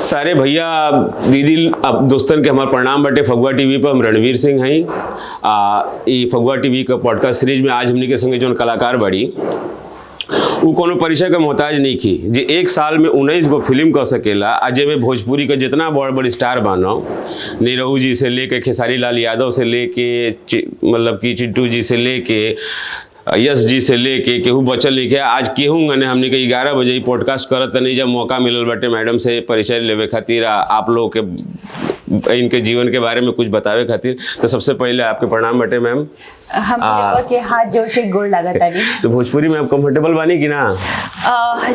सारे भैया दीदी अब दोस्तन के हमार प्रणाम बटे। फगुआ टीवी पर हम रणवीर सिंह हैं। ई फगुआ टीवी का पॉडकास्ट सीरीज में आज हमनी के संगे जो कलाकार बड़ी उ कोनो परिचय का मोहताज नहीं की जे एक साल में 19 गो फिल्म कर सकेला। आज में भोजपुरी का जितना बड़ बड़ स्टार बानो, नीरऊ जी से लेके खेसारी लाल यादव से लेके मतलब कि चिंटू जी से लेके यश जी से लेके केहू बचल नहीं है। आज केहू ने हमने के 11 बजे ही पॉडकास्ट करत नहीं जब मौका मिलल बटे मैडम से परिचय लेवे खातिर, आप लोग के इनके जीवन के बारे में कुछ बतावे खातिर। तो सबसे पहले आपके प्रणाम बटे मैम। हम के हाथ जोड़ के गोड़ लागता नहीं। तो भोजपुरी में आप कंफर्टेबल बानी कि ना?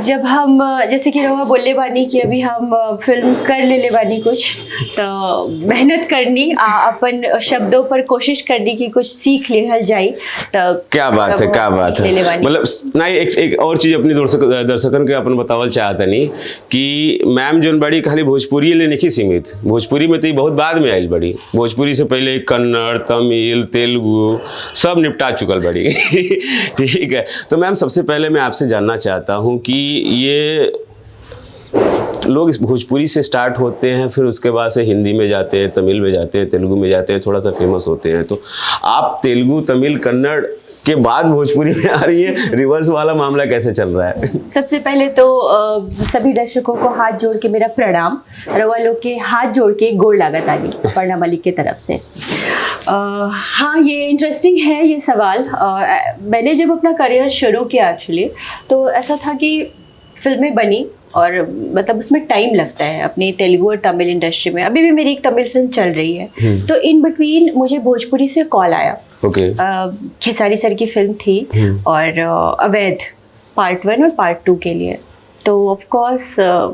जब हम जैसे कि रवा बोले बानी कि अभी हम फिल्म कर ले बानी कुछ, तो मेहनत करनी अपन शब्दों पर कोशिश करनी कि कुछ सीख लेहल जाए। तो क्या बात है, क्या बात है। मतलब नहीं, एक और चीज अपनी दर्शकन के अपन बतावल चाहता नहीं कि मैम जोन बड़ी खाली भोजपुरी ले नहीं सीमित। भोजपुरी में तो बहुत बाद में आयल बड़ी। भोजपुरी से पहले कन्नड़, तमिल, तेलुगु सब निपटा चुकल बड़ी। ठीक है, तो मैम सबसे पहले मैं आपसे जानना चाहता हूँ कि ये लोग इस भोजपुरी से स्टार्ट होते हैं, फिर उसके बाद से हिंदी में जाते हैं, तमिल में जाते हैं, तेलुगु में जाते हैं, थोड़ा सा फेमस होते हैं। तो आप तेलुगु, तमिल, कन्नड़ के बाद भोजपुरी में आ रही है। रिवर्स वाला मामला कैसे चल रहा है? सबसे पहले तो सभी दर्शकों को हाथ जोड़ के मेरा प्रणाम। रवा लोग के हाथ जोड़ के गोड़ लागत आनी अपर्णा मलिक की तरफ से। हाँ, ये इंटरेस्टिंग है ये सवाल। मैंने जब अपना करियर शुरू किया एक्चुअली, तो ऐसा था कि फिल्में बनी और मतलब उसमें टाइम लगता है अपनी तेलुगु और तमिल इंडस्ट्री में। अभी भी मेरी एक तमिल फिल्म चल रही है। तो इन बिटवीन मुझे भोजपुरी से कॉल आया। खेसारी सर की फिल्म थी और अवैध पार्ट 1 और पार्ट 2 के लिए। तो ऑफ कोर्स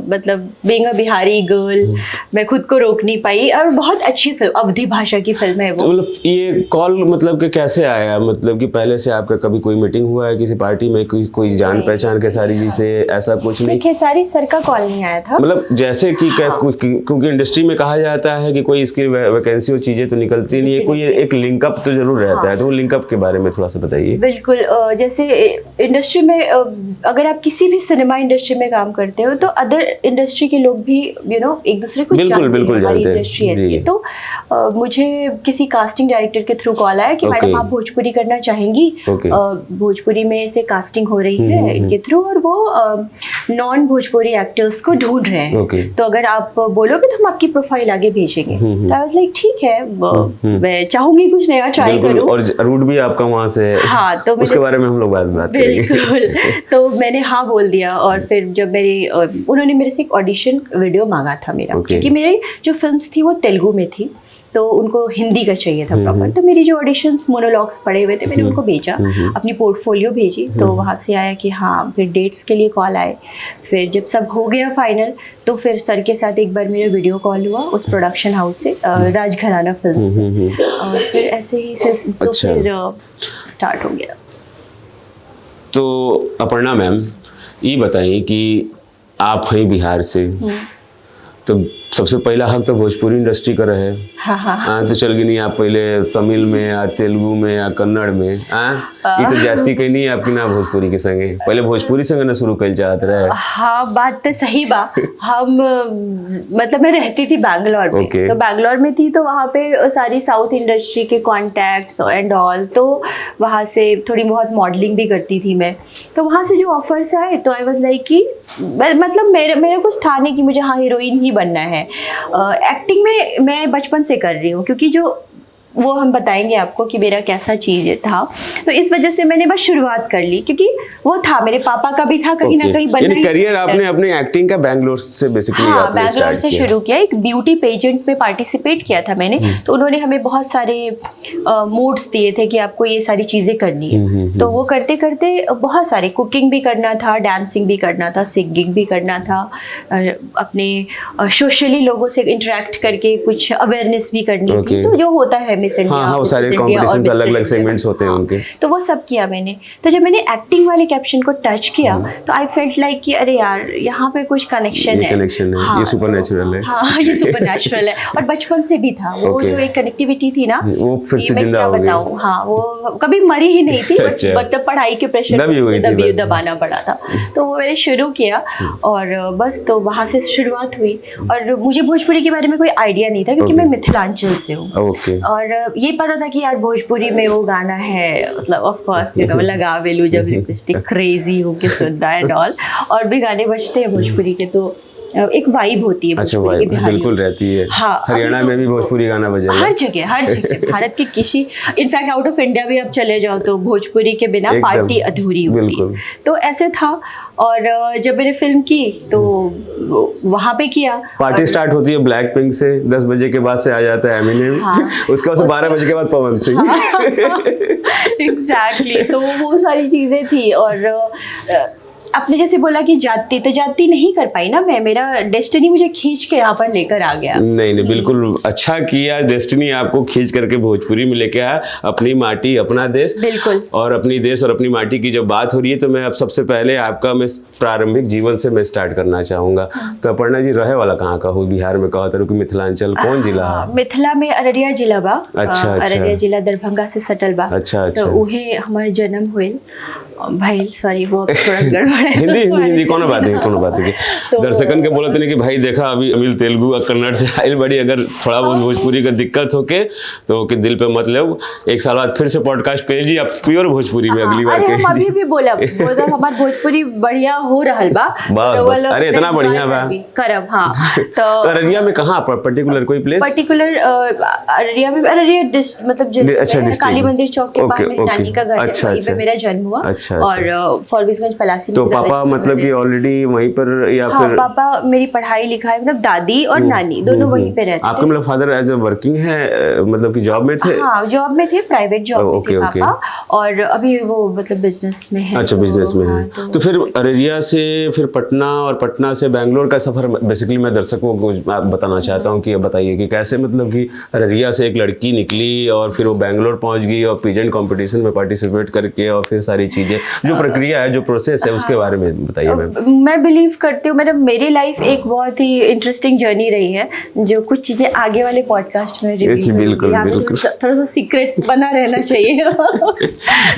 मतलब बीइंग अ बिहारी गर्ल मैं खुद को रोक नहीं पाई। और बहुत अच्छी फिल्म, अवधी भाषा की फिल्म है वो। तो मतलब ये कॉल मतलब कि कैसे आया? मतलब कि पहले से आपका कभी कोई मीटिंग हुआ है किसी पार्टी में, कोई जान पहचान खेसारी जी से, ऐसा कुछ नहीं? खेसारी सर का कॉल नहीं आया था। मतलब जैसे कि क्योंकि इंडस्ट्री में कहा जाता है कि कोई इसकी वैकेंसी और चीजें तो निकलती नहीं है, कोई एक लिंकअप तो जरूर रहता है। तो वो लिंकअप के बारे में थोड़ा सा बताइए। बिल्कुल, जैसे इंडस्ट्री में अगर आप किसी भी सिनेमा इंडस्ट्री में काम करते हो तो अदर इंडस्ट्री के लोग भी एक दूसरे को बिल्कुल जानते हैं। तो मुझे किसी कास्टिंग डायरेक्टर के थ्रू कॉल आया कि मैडम आप भोजपुरी करना चाहेंगी? भोजपुरी में से कास्टिंग हो रही है इनके थ्रू और वो नॉन भोजपुरी एक्टर्स को ढूंढ रहे हैं। तो अगर आप बोलोगे तो हम आपकी प्रोफाइल आगे भेजेंगे। तो आई वाज लाइक ठीक है, मैं चाहूंगी कुछ नया ट्राई करूं। और रूट भी आपका वहां से है। हाँ, तो उसके बारे में हम लोग बात करेंगे। तो मैंने हाँ बोल दिया। और फिर जब उन्होंने मेरे से एक ऑडिशन वीडियो मांगा था मेरा, क्योंकि मेरी जो फिल्म्स थी वो तेलुगु में थी, तो उनको हिंदी का चाहिए था प्रॉपर। तो मेरी जो ऑडिशंस मोनोलॉग्स पड़े हुए थे मैंने उनको भेजा, अपनी पोर्टफोलियो भेजी। तो वहाँ से आया कि हाँ, फिर डेट्स के लिए कॉल आए। फिर जब सब हो गया फाइनल, तो फिर सर के साथ एक बार मेरा वीडियो कॉल हुआ उस प्रोडक्शन हाउस से, राजघराना फिल्म से। और फिर ऐसे ही तो फिर स्टार्ट हो गया। तो अपर्णा मैम ये बताइए कि आप हैं बिहार से, तो सबसे पहला हक तो भोजपुरी इंडस्ट्री का रहे। हाँ, तो चल गई नहीं आप पहले तमिल में या तेलुगु में या कन्नड़ में? ये तो जाति कहीं नहीं आपकी ना भोजपुरी के संगे, पहले भोजपुरी संगे ना शुरू कर चाहते रहे। हाँ, बात तो सही बा। हम मतलब मैं रहती थी बैंगलोर में। तो बैंगलोर में थी तो वहाँ पे सारी साउथ इंडस्ट्री के कॉन्टैक्ट्स एंड ऑल, तो वहाँ से थोड़ी बहुत मॉडलिंग भी करती थी मैं। तो वहाँ से जो ऑफर्स आए तो आई वाज लाइक कि मतलब मेरा कुछ था नहीं कि मुझे हाँ हीरोइन ही बनना है। एक्टिंग में मैं बचपन से कर रही हूँ, क्योंकि जो वो हम बताएंगे आपको कि मेरा कैसा चीज़ था। तो इस वजह से मैंने बस शुरुआत कर ली, क्योंकि वो था मेरे पापा का भी था कहीं ना कहीं बनना। यानी करियर आपने अपने एक्टिंग का बैंगलोर से बेसिकली आपने बैंगलोर से शुरू किया। एक ब्यूटी पेजेंट में पार्टिसिपेट किया था मैंने। तो उन्होंने हमें बहुत सारे मोड्स दिए थे कि आपको ये सारी चीज़ें करनी है। तो वो करते करते बहुत सारे, कुकिंग भी करना था, डांसिंग भी करना था, सिंगिंग भी करना था, अपने सोशली लोगों से इंटरेक्ट करके कुछ अवेयरनेस भी करनी थी। तो जो होता है मिस इंडिया, हाँ, वो मिसेस सारे इंडिया और कॉम्पिटिशन मिस्टर अलग अलग इंडिया। सेगमेंट्स होते हैं हाँ, उनके। तो वो सब किया मैंने। तो जब मैंने एक्टिंग वाले कैप्शन को टच किया तो आई फेल्ट लाइक कि अरे यार यहाँ पे कुछ कनेक्शन ये है। कनेक्शन है, हाँ, ये सुपरनैचुरल है। हाँ, ये सुपरनैचुरल है और बचपन से भी था वो। Okay. जो एक कनेक्टिविटी थी ना, वो फिर ये से मैं जिंदा क्या हो गई। बताऊं। हाँ, वो कभी मरी ही नहीं थी, अच्छा। मतलब पढ़ाई के प्रेशर दबी हुई थी बस। दबाना पड़ा था। तो वो मैंने शुरू किया और बस तो वहाँ से शुरुआत हुई। और मुझे भोजपुरी के बारे में कोई आइडिया नहीं था क्योंकि Okay. मैं मिथिलांचल से हूँ। ओके। और ये पता था कि यार भोजपुरी में वो गाना है, मतलब ऑफ कोर्स लगा वेलू जब लिपस्टिक क्रेजी हो के सुनना एंड ऑल। और भी गाने बजते हैं भोजपुरी के, तो एक वाइब होती है अच्छा, भोजपुरी की वाइब बिहारियों बिल्कुल की। रहती है। हाँ, हरियाणा अभी तो में भी भोजपुरी गाना बजेगा। हर जगह भारत के किसी, इनफैक्ट आउट ऑफ इंडिया भी आप चले जाओ तो भोजपुरी के बिना एकदम, पार्टी अधूरी होती बिल्कुल। है। तो ऐसे था। और जब मैंने फिल्म की तो वहाँ पे किया। पार्टी स्टार्ट होती है ब्लैक पिंक से, 10 बजे के बाद से आ जाता है एमिनेम। हाँ। उसके बाद से 12 बजे के बाद पवन सिंह। एग्जैक्टली तो वो सारी चीजें थी। और आपने जैसे बोला कि जाती, तो जाती नहीं कर पाई ना मैं, मेरा डेस्टिनी मुझे खींच के यहाँ पर लेकर आ गया। नहीं, बिल्कुल अच्छा किया, डेस्टिनी आपको खींच करके भोजपुरी में लेके आया। अपनी माटी अपना देश, बिल्कुल। और अपनी देश और अपनी माटी की जब बात हो रही है तो मैं अब सबसे पहले आपका मैं प्रारंभिक जीवन से मैं स्टार्ट करना चाहूंगा। तो अपर्णा जी रहे वाला कहाँ का हो? बिहार में कहा था कि मिथिलांचल कौन जिला है? मिथिला में अररिया जिला बा। अच्छा। अररिया जिला दरभंगा से सटल बा। अच्छा। तो उहे हमारे जन्म हुए भाई, सॉरी वो थोड़ा गड़बड़ है। हिंदी कोनो बात नहीं। तो- दर्शकन के बोलते नहीं कि भाई देखा अभी अमिल तेलुगु और कन्नड़ से आइल बड़ी, अगर थोड़ा बहुत भोजपुरी का दिक्कत होके तो के दिल पे मत ले। एक साल बाद फिर से पॉडकास्ट करिए जी, आप प्योर भोजपुरी में अगली बार अरे हम अभी कहिए। भी बोला हमार भोजपुरी बढ़िया हो रहल बा। बस, तो वो बस। लोग अरे इतना बढ़िया बा। करब। हाँ, तो अररिया में कहाँ पर्टिकुलर कोई प्लेस? पर्टिकुलर अररिया में, अररिया मतलब जिले अच्छा, में डिस्ट्रिक्ट। काली मंदिर चौक के पास ओके, मेरी नानी का घर है, अच्छा, वहीं पे अच्छा। मेरा जन्म हुआ। अच्छा। और फॉरबिसगंज पलासी में तो मेरे पापा दादाजी का मतलब घर कि है। ऑलरेडी वहीं पर या हाँ, फिर? पापा मेरी पढ़ाई लिखाई, मतलब दादी और नानी दोनों वहीं पे रहते आपका थे। मतलब फादर एज ए वर्किंग है, मतलब कि जॉब में थे? हाँ, जॉब में थे, प्राइवेट जॉब में ओके, थे ओके। पापा। और अभी वो मतलब बिजनेस में है। अच्छा, तो बिजनेस में हाँ, है। तो फिर अररिया से फिर पटना और पटना से बैंगलोर का सफर बेसिकली मैं दर्शकों को बताना चाहता हूँ कि बताइए कि कैसे मतलब कि अररिया से एक लड़की निकली और फिर वो बैंगलोर पहुंच गई और पीजेंट कंपटीशन में पार्टिसिपेट करके और फिर सारी चीजें, जो प्रक्रिया है, जो प्रोसेस है, उसके बारे में बताइए मैम। मैं बिलीव करती हूँ, मतलब मेरी लाइफ एक बहुत ही इंटरेस्टिंग जर्नी रही है, जो कुछ चीजें आगे वाले पॉडकास्ट में रिवील बिल्कुल, बिल्कुल। थोड़ा सा सीक्रेट बना रहना चाहिए।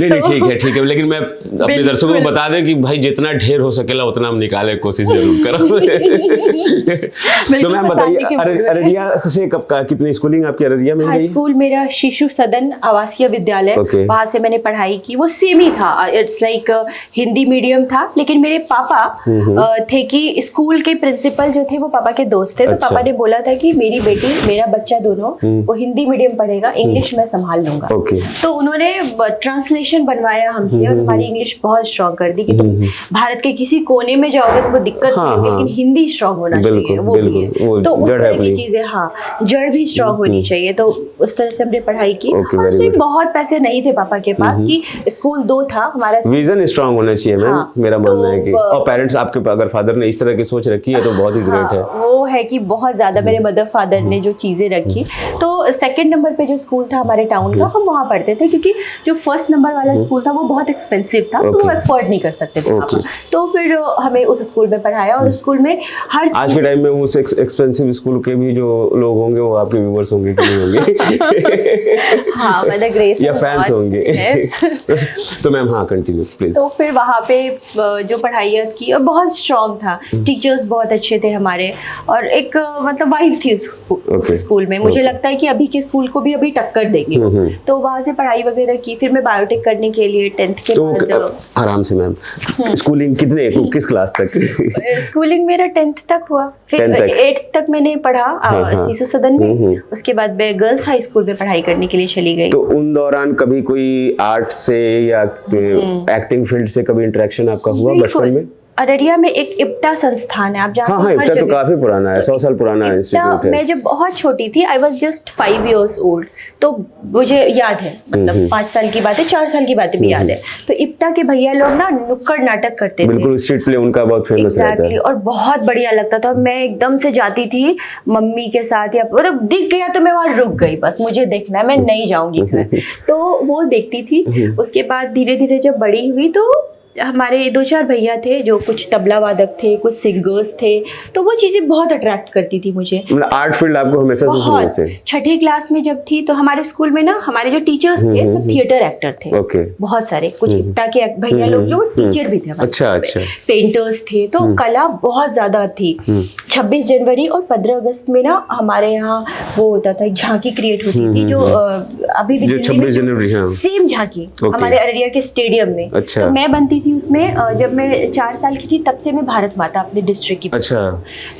नहीं, ठीक है, लेकिन मैं अपने दर्शकों को बता दें कि भाई जितना ढेर हो सकेला उतना हम निकाले, कोशिश जरूर करो। तो मैम बताइए अररिया से कब का कितनी स्कूलिंग आपकी अररिया में हाँ, गई? स्कूल मेरा शिशु सदन आवासीय विद्यालय, Okay. वहां से मैंने पढ़ाई की। वो सेम ही था, इट्स लाइक हिंदी मीडियम था, लेकिन मेरे पापा थे कि स्कूल के प्रिंसिपल जो थे वो पापा के दोस्त थे। तो अच्छा। पापा ने बोला था कि मेरी बेटी, मेरा बच्चा दोनों वो हिंदी मीडियम पढ़ेगा, इंग्लिश मैं संभाल लूंगा। ओके। तो उन्होंने ट्रांसलेशन बनवाया हमसे और हमारी इंग्लिश बहुत स्ट्रांग कर दी कि तुम भारत के किसी कोने में जाओगे तुमको दिक्कत नहीं होगी, लेकिन हिंदी स्ट्रांग होना बिल्कुल, चाहिए, वो भी बिल्कुल, है। वो तो उस जड़ है तरह की अपनी। चीजें, हाँ, जड़ भी स्ट्रांग होनी चाहिए। तो उस तरह से हमने पढ़ाई की। Okay, और उस very टाइम good. बहुत पैसे नहीं थे पापा के पास कि स्कूल 2 था हमारा। विजन स्ट्रांग होना चाहिए मैम, हाँ, मेरा मानना है कि, तो, और पेरेंट्स आपके अगर फादर ने इस तरह की सोच रखी है तो बहुत ही ग्रेट है। वो है कि बहुत ज्यादा मेरे मदर फादर ने जो चीजें रखी। तो सेकंड नंबर पे जो स्कूल था हमारे टाउन का, हम वहाँ पढ़ते थे, क्योंकि जो फर्स्ट नंबर वाला स्कूल था वो बहुत एक्सपेंसिव था, तो वो Okay. अफोर्ड नहीं कर सकते थे Okay. पापा। तो फिर हमें उस स्कूल में पढ़ाया और उस स्कूल में हर आज के टाइम में उस एक्सपेंसिव स्कूल के भी जो लोग होंगे वो आपके व्यूअर्स होंगे कि नहीं होंगे? हाँ, मदर ग्रेस या फैंस होंगे। Yes. तो मैम हाँ, कंटिन्यू प्लीज। तो फिर वहाँ पे जो पढ़ाई की और बहुत स्ट्रॉन्ग था, टीचर्स बहुत अच्छे थे हमारे, और एक मतलब वाइब थी उस Okay. स्कूल में। मुझे लगता है कि अभी के स्कूल को भी अभी टक्कर देंगे वो। तो वहाँ से पढ़ाई वगैरह की। फिर मैं बायोटेक करने के लिए 10th के तो बाद, आराम से मैम, स्कूलिंग कितने किस क्लास तक? स्कूलिंग मेरा 10th तक हुआ। फिर 10th तक? 8th तक मैंने पढ़ा हाँ। शिशु सदन में। उसके बाद मैं गर्ल्स हाई स्कूल में पढ़ाई करने के लिए चली गई। तो उन दौरान कभी कोई आर्ट से या एक्टिंग फील्ड से कभी इंटरेक्शन आपका हुआ बचपन में? अररिया में एक इप्टा संस्थान है, आप जानते हाँ हो, हाँ, हर इप्टा तो जगह। काफी पुराना है, 100 साल पुराना इंस्टीट्यूट है। मैं जब बहुत छोटी थी, I was just 5 years old, तो मुझे याद है, मतलब 5 साल की बात है, 4 साल की बातें भी याद है। तो इप्टा के भैया लोग ना नुक्कड़ नाटक करते थे। बिल्कुल, स्ट्रीट प्ले उनका बहुत फेमस रहता Exactly, है। और बहुत बढ़िया लगता था। मैं एकदम से जाती थी मम्मी के साथ, या मतलब दिख गया तो मैं वहां रुक गई, बस मुझे देखना है, मैं नहीं जाऊंगी घर। तो वो देखती थी। उसके बाद धीरे धीरे जब बड़ी हुई तो हमारे 2-4 भैया थे जो कुछ तबला वादक थे, कुछ सिंगर्स थे, तो वो चीजें बहुत अट्रैक्ट करती थी मुझे। मतलब आर्ट फील्ड आपको हमेशा से शुरू बहुत। से? छठी क्लास में जब थी तो हमारे स्कूल में ना हमारे जो टीचर्स थे सब थिएटर एक्टर थे। ओके। बहुत सारे, कुछ इप्टा के भैया लोग जो टीचर भी थे हमारे अच्छा, स्कूल में। अच्छा। पेंटर्स थे, तो कला बहुत ज्यादा थी। 26 जनवरी और 15 अगस्त में ना हमारे यहाँ वो होता था, एक झांकी क्रिएट होती थी जो अभी भी जो 26 जनवरी, हाँ। सेम झांकी Okay. हमारे अररिया के स्टेडियम में। अच्छा। तो मैं बनती थी उसमें। जब मैं 4 साल की थी तब से मैं भारत माता अपने डिस्ट्रिक्ट की। अच्छा।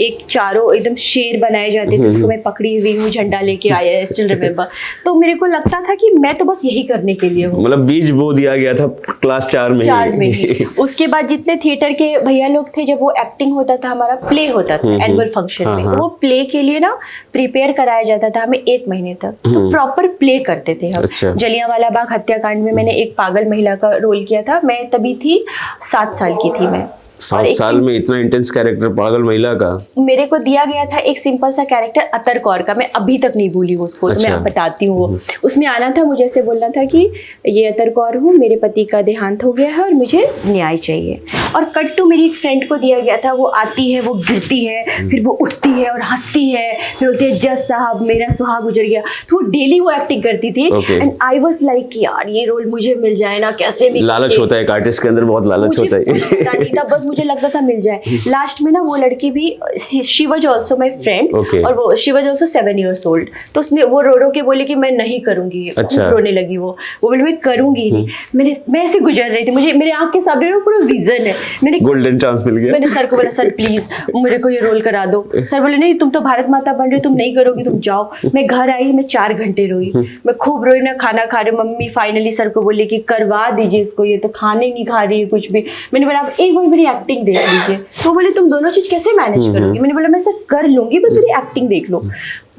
एक चारों एकदम शेर बनाए जाते थे, जिसको मैं पकड़ी हुई हूँ, झंडा लेके आया, स्टिल रिमेम्बर। तो मेरे को लगता था कि मैं तो बस यही करने के लिए हूँ। मतलब बीज बो दिया गया था क्लास 4 में 4 में ही। उसके बाद जितने थिएटर के भैया लोग थे, जब वो एक्टिंग होता था, हमारा प्ले होता था एनुअल फंक्शन में, तो वो प्ले के लिए ना प्रिपेयर कराया जाता था हमें 1 महीने तक। तो प्रॉपर प्ले करते थे हम। अच्छा। जलियांवाला बाग हत्याकांड में मैंने एक पागल महिला का रोल किया था। मैं तभी थी 7 साल की थी मैं। 7 साल में इतना इंटेंस कैरेक्टर पागल महिला का? मेरे को दिया गया था एक सिंपल सा कैरेक्टर अतर कौर का, मैं अभी तक नहीं भूली हूँ उसको। तो मैं अच्छा। बताती हूँ। वो उसमें आना था, मुझे ऐसे बोलना था कि ये अतर कौर हूँ, मेरे पति का देहांत हो गया है और मुझे न्याय चाहिए। और कट टू मेरी एक फ्रेंड को दिया गया था, वो आती है, वो गिरती है, फिर वो उठती है और हंसती है, फिर होती है जज साहब मेरा सुहाग गुजर गया। तो वो डेली वो एक्टिंग करती थी। एंड आई वाज लाइक यार ये रोल मुझे मिल जाए ना, कैसे भी। लालच होता है एक आर्टिस्ट के अंदर, बहुत लालच होता है। मुझे पता नहीं था, बस मुझे लगता था मिल जाए। लास्ट में ना वो लड़की भी, she was also my friend, और वो she was also 7 years old। तो उसने वो रो रो के बोली कि मैं नहीं करूंगी। अच्छा। रोने लगी वो बोली मैं करूंगी नहीं। मैं ऐसे गुजर रही थी, मुझे मेरे आंख के सामने ना पूरा विजन है। मैंने गोल्डन चांस मिल गया। मैंने सर को बोला, सर प्लीज मुझे को ये रोल करा दो। सर बोले नहीं, तुम तो भारत माता बन रही हो, तुम नहीं करोगी, तुम जाओ। मैं घर आई, मैं 4 घंटे रोई, मैं खूब रोई ना, खाना खा रही। मम्मी फाइनली सर को बोली कि करवा दीजिए इसको, ये तो खाने नहीं खा रही है कुछ भी। मैंने बोला आप एक बार मेरी एक्टिंग देख लीजिए। तो बोले तुम दोनों चीज कैसे मैनेज करोगी? मैंने बोला मैं सर कर लूंगी, बस मेरी एक्टिंग देख लो।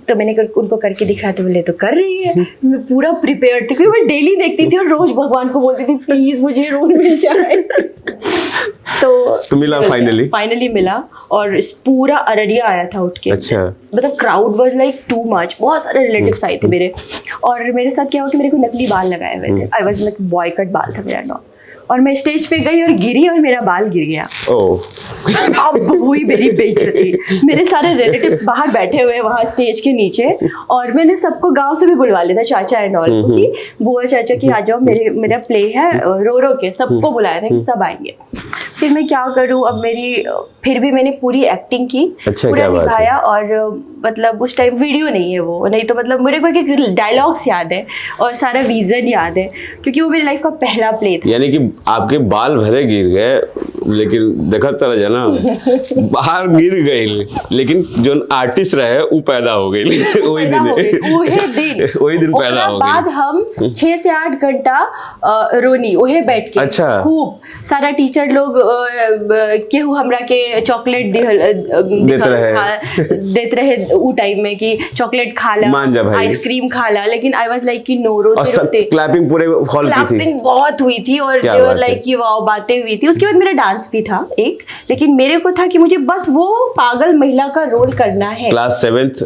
तो मैंने उनको करके दिखाया, तो बोले तो कर रही है। मैं पूरा प्रिपेयर थी, क्योंकि मैं डेली देखती थी और रोज भगवान को बोलती थी प्लीज मुझे रोल मिल जाए। तो मिला फाइनली मिला, और पूरा अररिया आया था उठ के। अच्छा। मतलब crowd was like too much. बहुत सारे रिलेटिव्स आए थे मेरे। और मेरे साथ क्या हुआ कि मेरे को नकली बाल लगाए हुए थे। आई वाज लाइक बॉय कट बाल था मेरा। और मैं स्टेज पे गई और गिरी और मेरा बाल गिर गया। अब हुई मेरी बेइज्जती। मेरे सारे रिलेटिव्स बाहर बैठे हुए वहाँ स्टेज के नीचे, और मैंने सबको गांव से भी बुलवा लिया था, चाचा एंड ऑल, कि बुआ चाचा की आ जाओ, मेरा प्ले है। रो रो के सबको बुलाया था कि सब आएंगे। फिर मैं क्या करूँ अब, फिर भी मैंने पूरी एक्टिंग की। अच्छा, पूरा क्या बात है। निभाया। और मतलब उस टाइम वीडियो नहीं है वो, नहीं तो मतलब मेरे को एक डायलॉग्स याद है और सारा विजन याद है, क्योंकि वो मेरी लाइफ का पहला प्ले था। यानी कि आपके बाल भले गिर गए, लेकिन देखा तरह जाना बाहर गिर गए, लेकिन जो आर्टिस्ट रहे वो पैदा हो गई। वही दिन पैदा हो गई। बाद हम 6 से 8 घंटा रोनी ओहे बैठ के। अच्छा। खूब सारा टीचर लोग केहू हमरा के चॉकलेट देते रहे उ टाइम में कि चॉकलेट खा ला, आइसक्रीम खा ला। लेकिन आई वाज लाइक कि नो, रोते क्लैपिंग पूरे हॉल की थी। क्लैपिंग बहुत हुई थी और लाइक कि वाओ, बातें हुई थी। उसके बाद मेरा डांस भी था एक, लेकिन मेरे को था कि मुझे बस वो पागल महिला का रोल करना है। क्लास 7th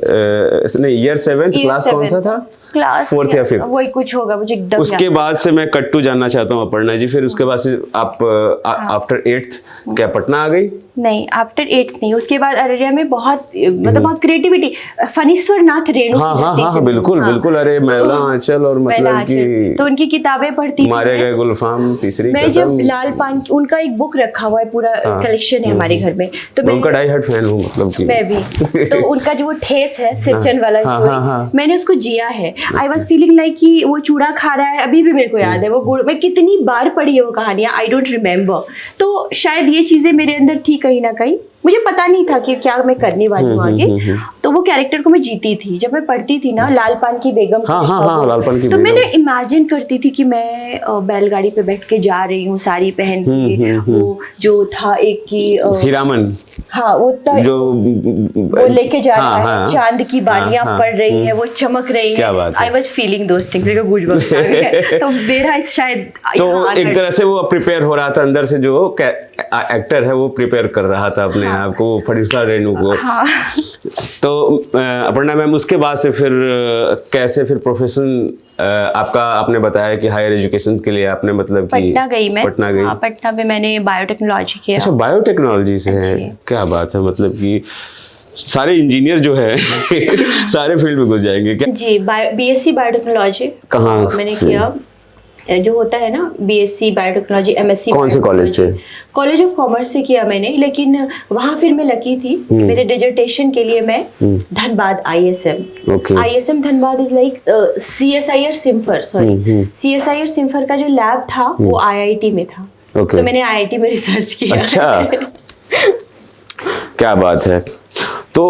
नहीं, ईयर 7th क्लास कौन सा था? क्लास 4th या 5th, वही कुछ होगा मुझे एकदम। उसके बाद से मैं कट्टू जानना चाहता हूँ अपर्णा जी। फिर उसके बाद से आप आफ्टर 8th क्या पटना आ गई? नहीं, आफ्टर 8th नहीं। उसके बाद अररिया में बहुत मतलब बहुत क्रिएटिविटी, फणीश्वर नाथ रेणु। हाँ, बिल्कुल। अरे मैला आंचल, और मतलब कि तो उनकी किताबें पढ़ती, मारे गए गुलफाम, तीसरी मैं जब लाल पान, उनका एक बुक रखा हुआ है, पूरा कलेक्शन है हमारे घर में। तो मैं उनका डाई हार्ड फैन हूँ, मतलब कि मैं भी। तो उनका जो वो ठेस है सिरचन वाला स्टोरी, मैंने उसको जिया है। आई वॉज फीलिंग लाइक कि वो चूड़ा खा रहा है, अभी भी मेरे को याद है वो गुड़। मैं कितनी बार पढ़ी है वो कहानियां, आई डोंट रिमेम्बर। तो शायद ये चीजें मेरे अंदर थी कहीं ना कहीं। मुझे पता नहीं था कि क्या मैं करने वाली हूँ आगे। तो वो कैरेक्टर को मैं जीती थी जब मैं पढ़ती थी ना, लाल पान की बेगम। हाँ, लाल पान की तो बेगम। मैंने इमेजिन करती थी कि मैं बैलगाड़ी पे बैठ के जा रही हूँ, साड़ी पहन के। वो जो था एक की हीरामन, हाँ वो वो लेके जा रहा है, चांद की बालियां पड़ रही हैं, वो चमक रही है। I was feeling those things, मेरे को गूज़बम्प्स आ गए। तो मेरा शायद तो एक तरह से वो प्रिपेयर हो रहा था अंदर से, जो एक्टर है वो प्रिपेयर कर रहा था अपने आप को, फरिश्ता रेनू को। तो अपर्णा मैम, उसके बाद से फिर कैसे फिर प्रोफेशन आपका, आपने बताया कि हायर एजुकेशन के लिए आपने मतलब कि पटना गई मैं। पटना गई। हाँ, पटना में मैंने बायोटेक्नोलॉजी किया। अच्छा, बायोटेक्नोलॉजी से है, क्या बात है। मतलब कि सारे इंजीनियर जो है सारे फील्ड में घुस जाएंगे क्या? जी, बीएससी बायोटेक्नोलॉजी कहाँ मैंने किया, जो होता है ना बीएससी बायोटेक्नोलॉजी, एमएससी। कौन से कॉलेज से? कॉलेज ऑफ कॉमर्स से किया मैंने, लेकिन वहाँ फिर मैं लकी थी। मेरे डिजर्टेशन के लिए मैं Dhanbad ISM ISM Dhanbad is like CSIR CIMFR, CSIR CIMFR का जो लैब था वो IIT में था। तो मैंने IIT में रिसर्च किया। अच्छा क्या बात है। तो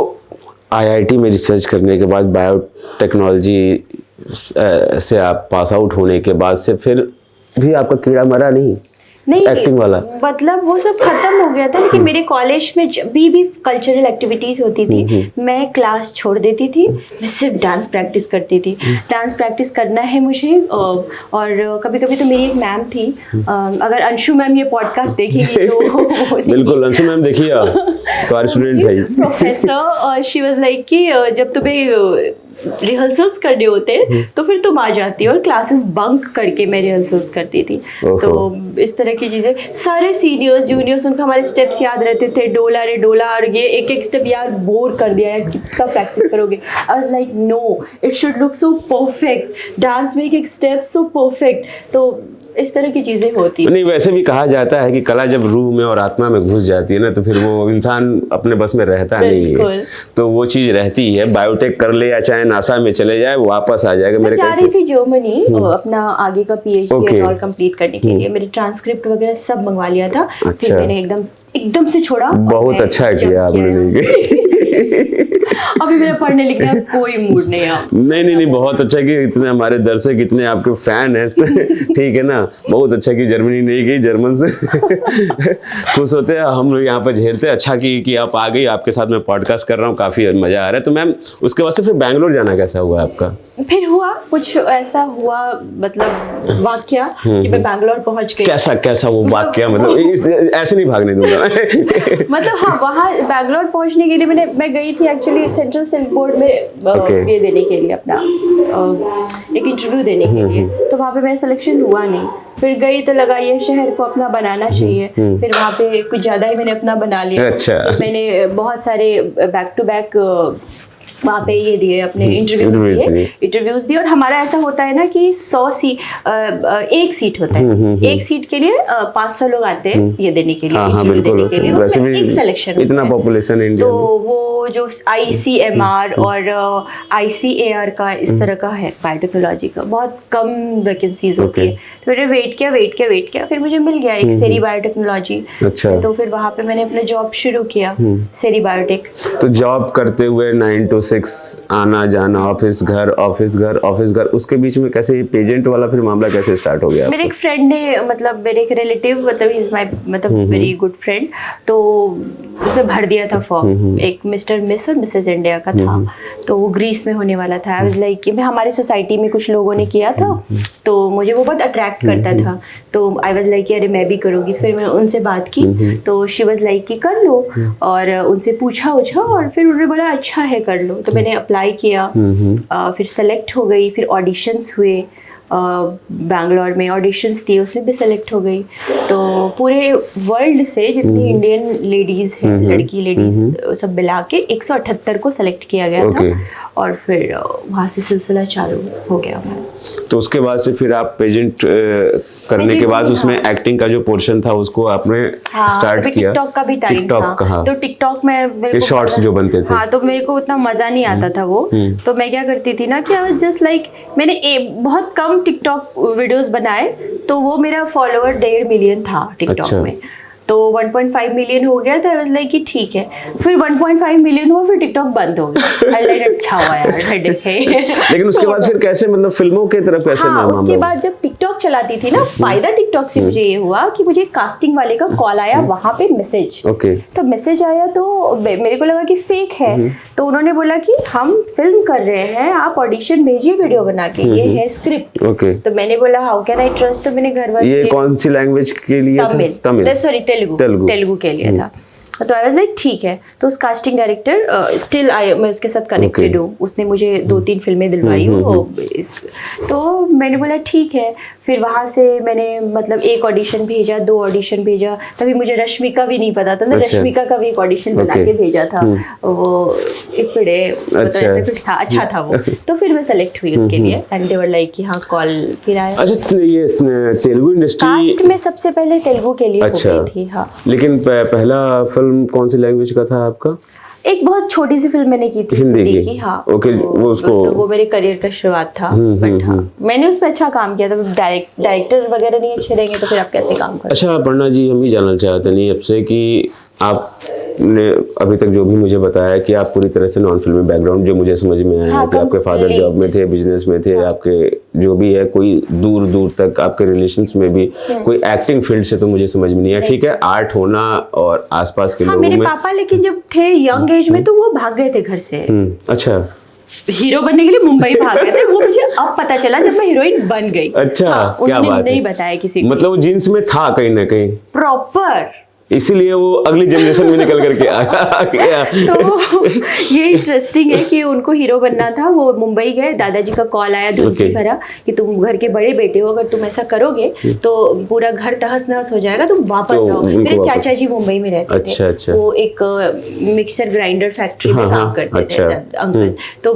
IIT में रिसर्च करने के बाद बायोटेक्नोलॉजी से आप पास आउट होने के बाद से फिर भी आपका कीड़ा मरा नहीं एक्टिंग वाला? मतलब वो सब खत्म हो गया था, लेकिन मेरे कॉलेज में जब भी कल्चरल एक्टिविटीज होती थी मैं क्लास छोड़ देती थी, मैं सिर्फ डांस प्रैक्टिस करती थी। डांस प्रैक्टिस करना है मुझे। और कभी कभी तो मेरी एक मैम थी, अगर अंशु मैम ये पॉडकास्ट देखेंगी तो बिल्कुल अंशु मैम देखिए, तुम्हारे स्टूडेंट भाई प्रोफेसर, शी वाज लाइक कि जब तुम्हें रिहर्सल्स करने होते तो फिर तुम आ जाती हो, और क्लासेस बंक करके मैं रिहर्सल्स करती थी। तो इस तरह की चीजें, सारे सीनियर्स जूनियर्स उनको हमारे स्टेप्स याद रहते थे, डोला रे डोला, और ये एक एक स्टेप यार बोर कर दिया है, कितना प्रैक्टिस करोगे। I was like no, it should look so perfect, dance में एक एक स्टेप सो परफेक्ट। तो इस तरह की चीजें होती है। नहीं, वैसे भी कहा जाता है कि कला जब रूह में और आत्मा में घुस जाती है ना, तो फिर वो इंसान अपने बस में रहता नहीं है। तो वो चीज रहती है, बायोटेक कर ले या चाहे नासा में चले जाए, वापस आ जाएगा। मैं जा रही थी जर्मनी अपना आगे का PhD और कंप्लीट करने के लिए, मेरे ट्रांसक्रिप्ट वगैरह सब मंगवा लिया था। फिर मैंने एकदम से छोड़ा। बहुत अच्छा किया आपने। अभी मेरा पढ़ने लिखने का कोई मूड नहीं है। नहीं, बहुत अच्छा कि इतने हमारे दर्शक, इतने आपके फैन हैं। ठीक है ना, बहुत अच्छा कि जर्मनी नहीं गई, जर्मन से खुश होते हैं हम लोग यहाँ पे झेलते हैं। अच्छा कि आप आ गई, आपके साथ मैं पॉडकास्ट कर रहा हूँ, काफी मजा आ रहा है। तो मैम उसके बाद से फिर बैंगलोर जाना कैसा हुआ आपका? फिर हुआ कुछ ऐसा हुआ, मतलब वाकया कि मैं बैंगलोर पहुंच गई। कैसा वो वाकया? मतलब ऐसे नहीं भागने दूंगा मतलब हाँ, वहाँ बैंगलोर पहुंचने के लिए मैं गई थी एक्चुअली सेंट्रल सिल्क बोर्ड में ये देने के लिए, अपना एक इंटरव्यू देने के लिए। तो वहाँ पे मेरा सिलेक्शन हुआ नहीं। फिर गई तो लगा ये शहर को अपना बनाना चाहिए। फिर वहाँ पे कुछ ज़्यादा ही मैंने अपना बना लिया। अच्छा। मैंने बहुत सारे बैक टू बैक वहाँ पे ये दिए, अपने इंटरव्यूज दिए। और हमारा ऐसा होता है ना कि 100 सीट, एक सीट होता है, एक सीट के लिए 500 लोग आते हैं ये देने के लिए, इंटरव्यू देने के लिए। वैसे भी एक सिलेक्शन इतना पॉपुलेशन है इंडिया में, तो वो जो ICMR और ICAR का इस तरह का है, बायोटेक्नोलॉजी का बहुत कम वैकेंसीज होती है। तो मैंने वेट किया, फिर मुझे मिल गया एक सेरी बायोटेक्नोलॉजी। अच्छा। तो फिर वहाँ पे मैंने अपना जॉब शुरू किया, सेरी बायोटेक। तो जॉब करते हुए 9 to 6 आना जाना, ऑफिस घर, उसके बीच में कैसे ये पेजेंट वाला फिर मामला कैसे स्टार्ट हो गया? मेरे एक फ्रेंड ने, मतलब मेरे एक रिलेटिव, मतलब ही इज माय, मतलब वेरी गुड फ्रेंड, तो उसने भर दिया था फॉर्म, एक मिस्टर मिस और मिसेज इंडिया का था। तो वो ग्रीस में होने वाला था। आई वाज लाइक कि हमारे सोसाइटी में कुछ लोगों ने किया था, तो मुझे वो बहुत अट्रैक्ट करता था। तो आई वाज लाइक अरे मैं भी करूँगी। फिर मैं उनसे बात की, तो शी वाज लाइक कि कर लो, और उनसे पूछा और फिर उन्होंने बोला अच्छा है कर लो। तो मैंने अप्लाई किया, फिर सेलेक्ट हो गई, फिर ऑडिशंस हुए, बैंगलोर में ऑडिशंस दिए, उसमें भी सेलेक्ट हो गई। तो पूरे वर्ल्ड से जितनी इंडियन लेडीज हैं, लड़की लेडीज सब मिला के 178 को सेलेक्ट किया गया था। और फिर वहाँ से सिलसिला चालू हो गया हमारा। तो उसके बाद से फिर आप पेजेंट करने के बाद उसमें एक्टिंग का जो पोर्शन था उसको आपने स्टार्ट किया। टिकटॉक का भी टाइम था, तो टिकटॉक में शॉर्ट्स जो बनते थे, हाँ, तो मेरे को उतना मजा नहीं आता था वो। तो मैं क्या करती थी ना कि जस्ट लाइक मैंने बहुत कम टिकटॉक वीडियोस बनाए, तो वो मेरा फॉलोअर 1.5 मिलियन था टिकटॉक में। तो 1.5 मिलियन हो गया था। आई वाज लाइक कि ठीक है। फिर 1.5 मिलियन हुआ, फिर टिकटॉक बंद हो गया। आई लाइक अच्छा हुआ यार, हेडेक है। लेकिन उसके बाद फिर कैसे, मतलब फिल्मों के तरफ कैसे हाँ, मामला उसके हुआ? बाद जब टिकटॉक चलाती थी ना, फायदा टिकटॉक से मुझे ये हुआ कि मुझे कास्टिंग वाले का कॉल आया वहां पे मैसेज। ओके। तो मैसेज आया तो मेरे को लगा कि फेक है। तो उन्होंने बोला कि हम फिल्म कर रहे हैं, आप ऑडिशन भेजिए वीडियो बना के, ये है स्क्रिप्ट। ओके। तो मैंने बोला हाउ कैन आई ट्रस्ट। तो मैंने घर वाले, ये कौन सी लैंग्वेज के लिए था? तमिल, सॉरी तेलुगु के लिए था। तो आई वाज लाइक ठीक है। तो उस कास्टिंग डायरेक्टर स्टिल मैं उसके साथ कनेक्टेड हूँ, उसने मुझे 2-3 फिल्में दिलवाई हूँ। तो मैंने बोला ठीक है। फिर वहाँ से मैंने मतलब 1 ऑडिशन भेजा, 2 ऑडिशन भेजा। तभी मुझे रश्मिका भी नहीं पता था, रश्मिका का भी एक ऑडिशन बना के भेजा था। वो इपड़े ऐसा कुछ था, अच्छा था वो। तो फिर मैं सेलेक्ट हुई उसके लिए एंड दे वर लाइक कि हाँ कॉल फिर आया। अच्छा, ये तेलुगु इंडस्ट्री कास्ट में सबसे पहले तेलुगु के लिए हो गई थी। हाँ, लेकिन पहला फिल्म कौन सी लैंग्वेज का था आपका? एक बहुत छोटी सी फिल्म मैंने की थी हिंदी की। हाँ, ओके। वो उसको वो मेरे करियर का शुरुआत था। बट हाँ, मैंने उसमें अच्छा काम किया था। डायरेक्टर वगैरह नहीं अच्छे रहेंगे तो फिर आप कैसे काम करें? अच्छा अपर्णा जी, हम ये जानना चाहते नहीं आपसे कि आपने अभी तक जो भी मुझे बताया कि आप पूरी तरह से नॉन फिल्मी बैकग्राउंड, जो मुझे समझ में आया है कि आपके फादर जॉब में थे, बिजनेस में थे, आपके जो भी है कोई दूर दूर तक आपके रिलेशंस में भी कोई एक्टिंग फील्ड से तो मुझे समझ में नहीं आया। ठीक है, आर्ट होना और आसपास के लोगों में। मेरे पापा लेकिन जब थे यंग एज में तो वो भाग गए थे घर से। अच्छा। हीरो बनने के लिए मुंबई भाग गए थे। वो मुझे अब पता चला जब मैं हीरोइन बन गई। अच्छा, क्या बात है। नहीं बताया किसी को। मतलब वो जीन्स में था कहीं ना कहीं प्रॉपर, इसीलिए वो अगली जनरेशन में निकल करके आया। तो ये इंटरेस्टिंग है कि उनको हीरो बनना था। वो मुंबई गए, दादाजी का कॉल आया धमकी भरा कि तुम घर के बड़े बेटे हो, अगर तुम ऐसा करोगे तो पूरा घर तहस नहस हो जाएगा, तुम वापस आओ। मेरे चाचा जी मुंबई में रहते थे। वो एक मिक्सर ग्राइंडर फैक्ट्री में काम करते थे अंकल। तो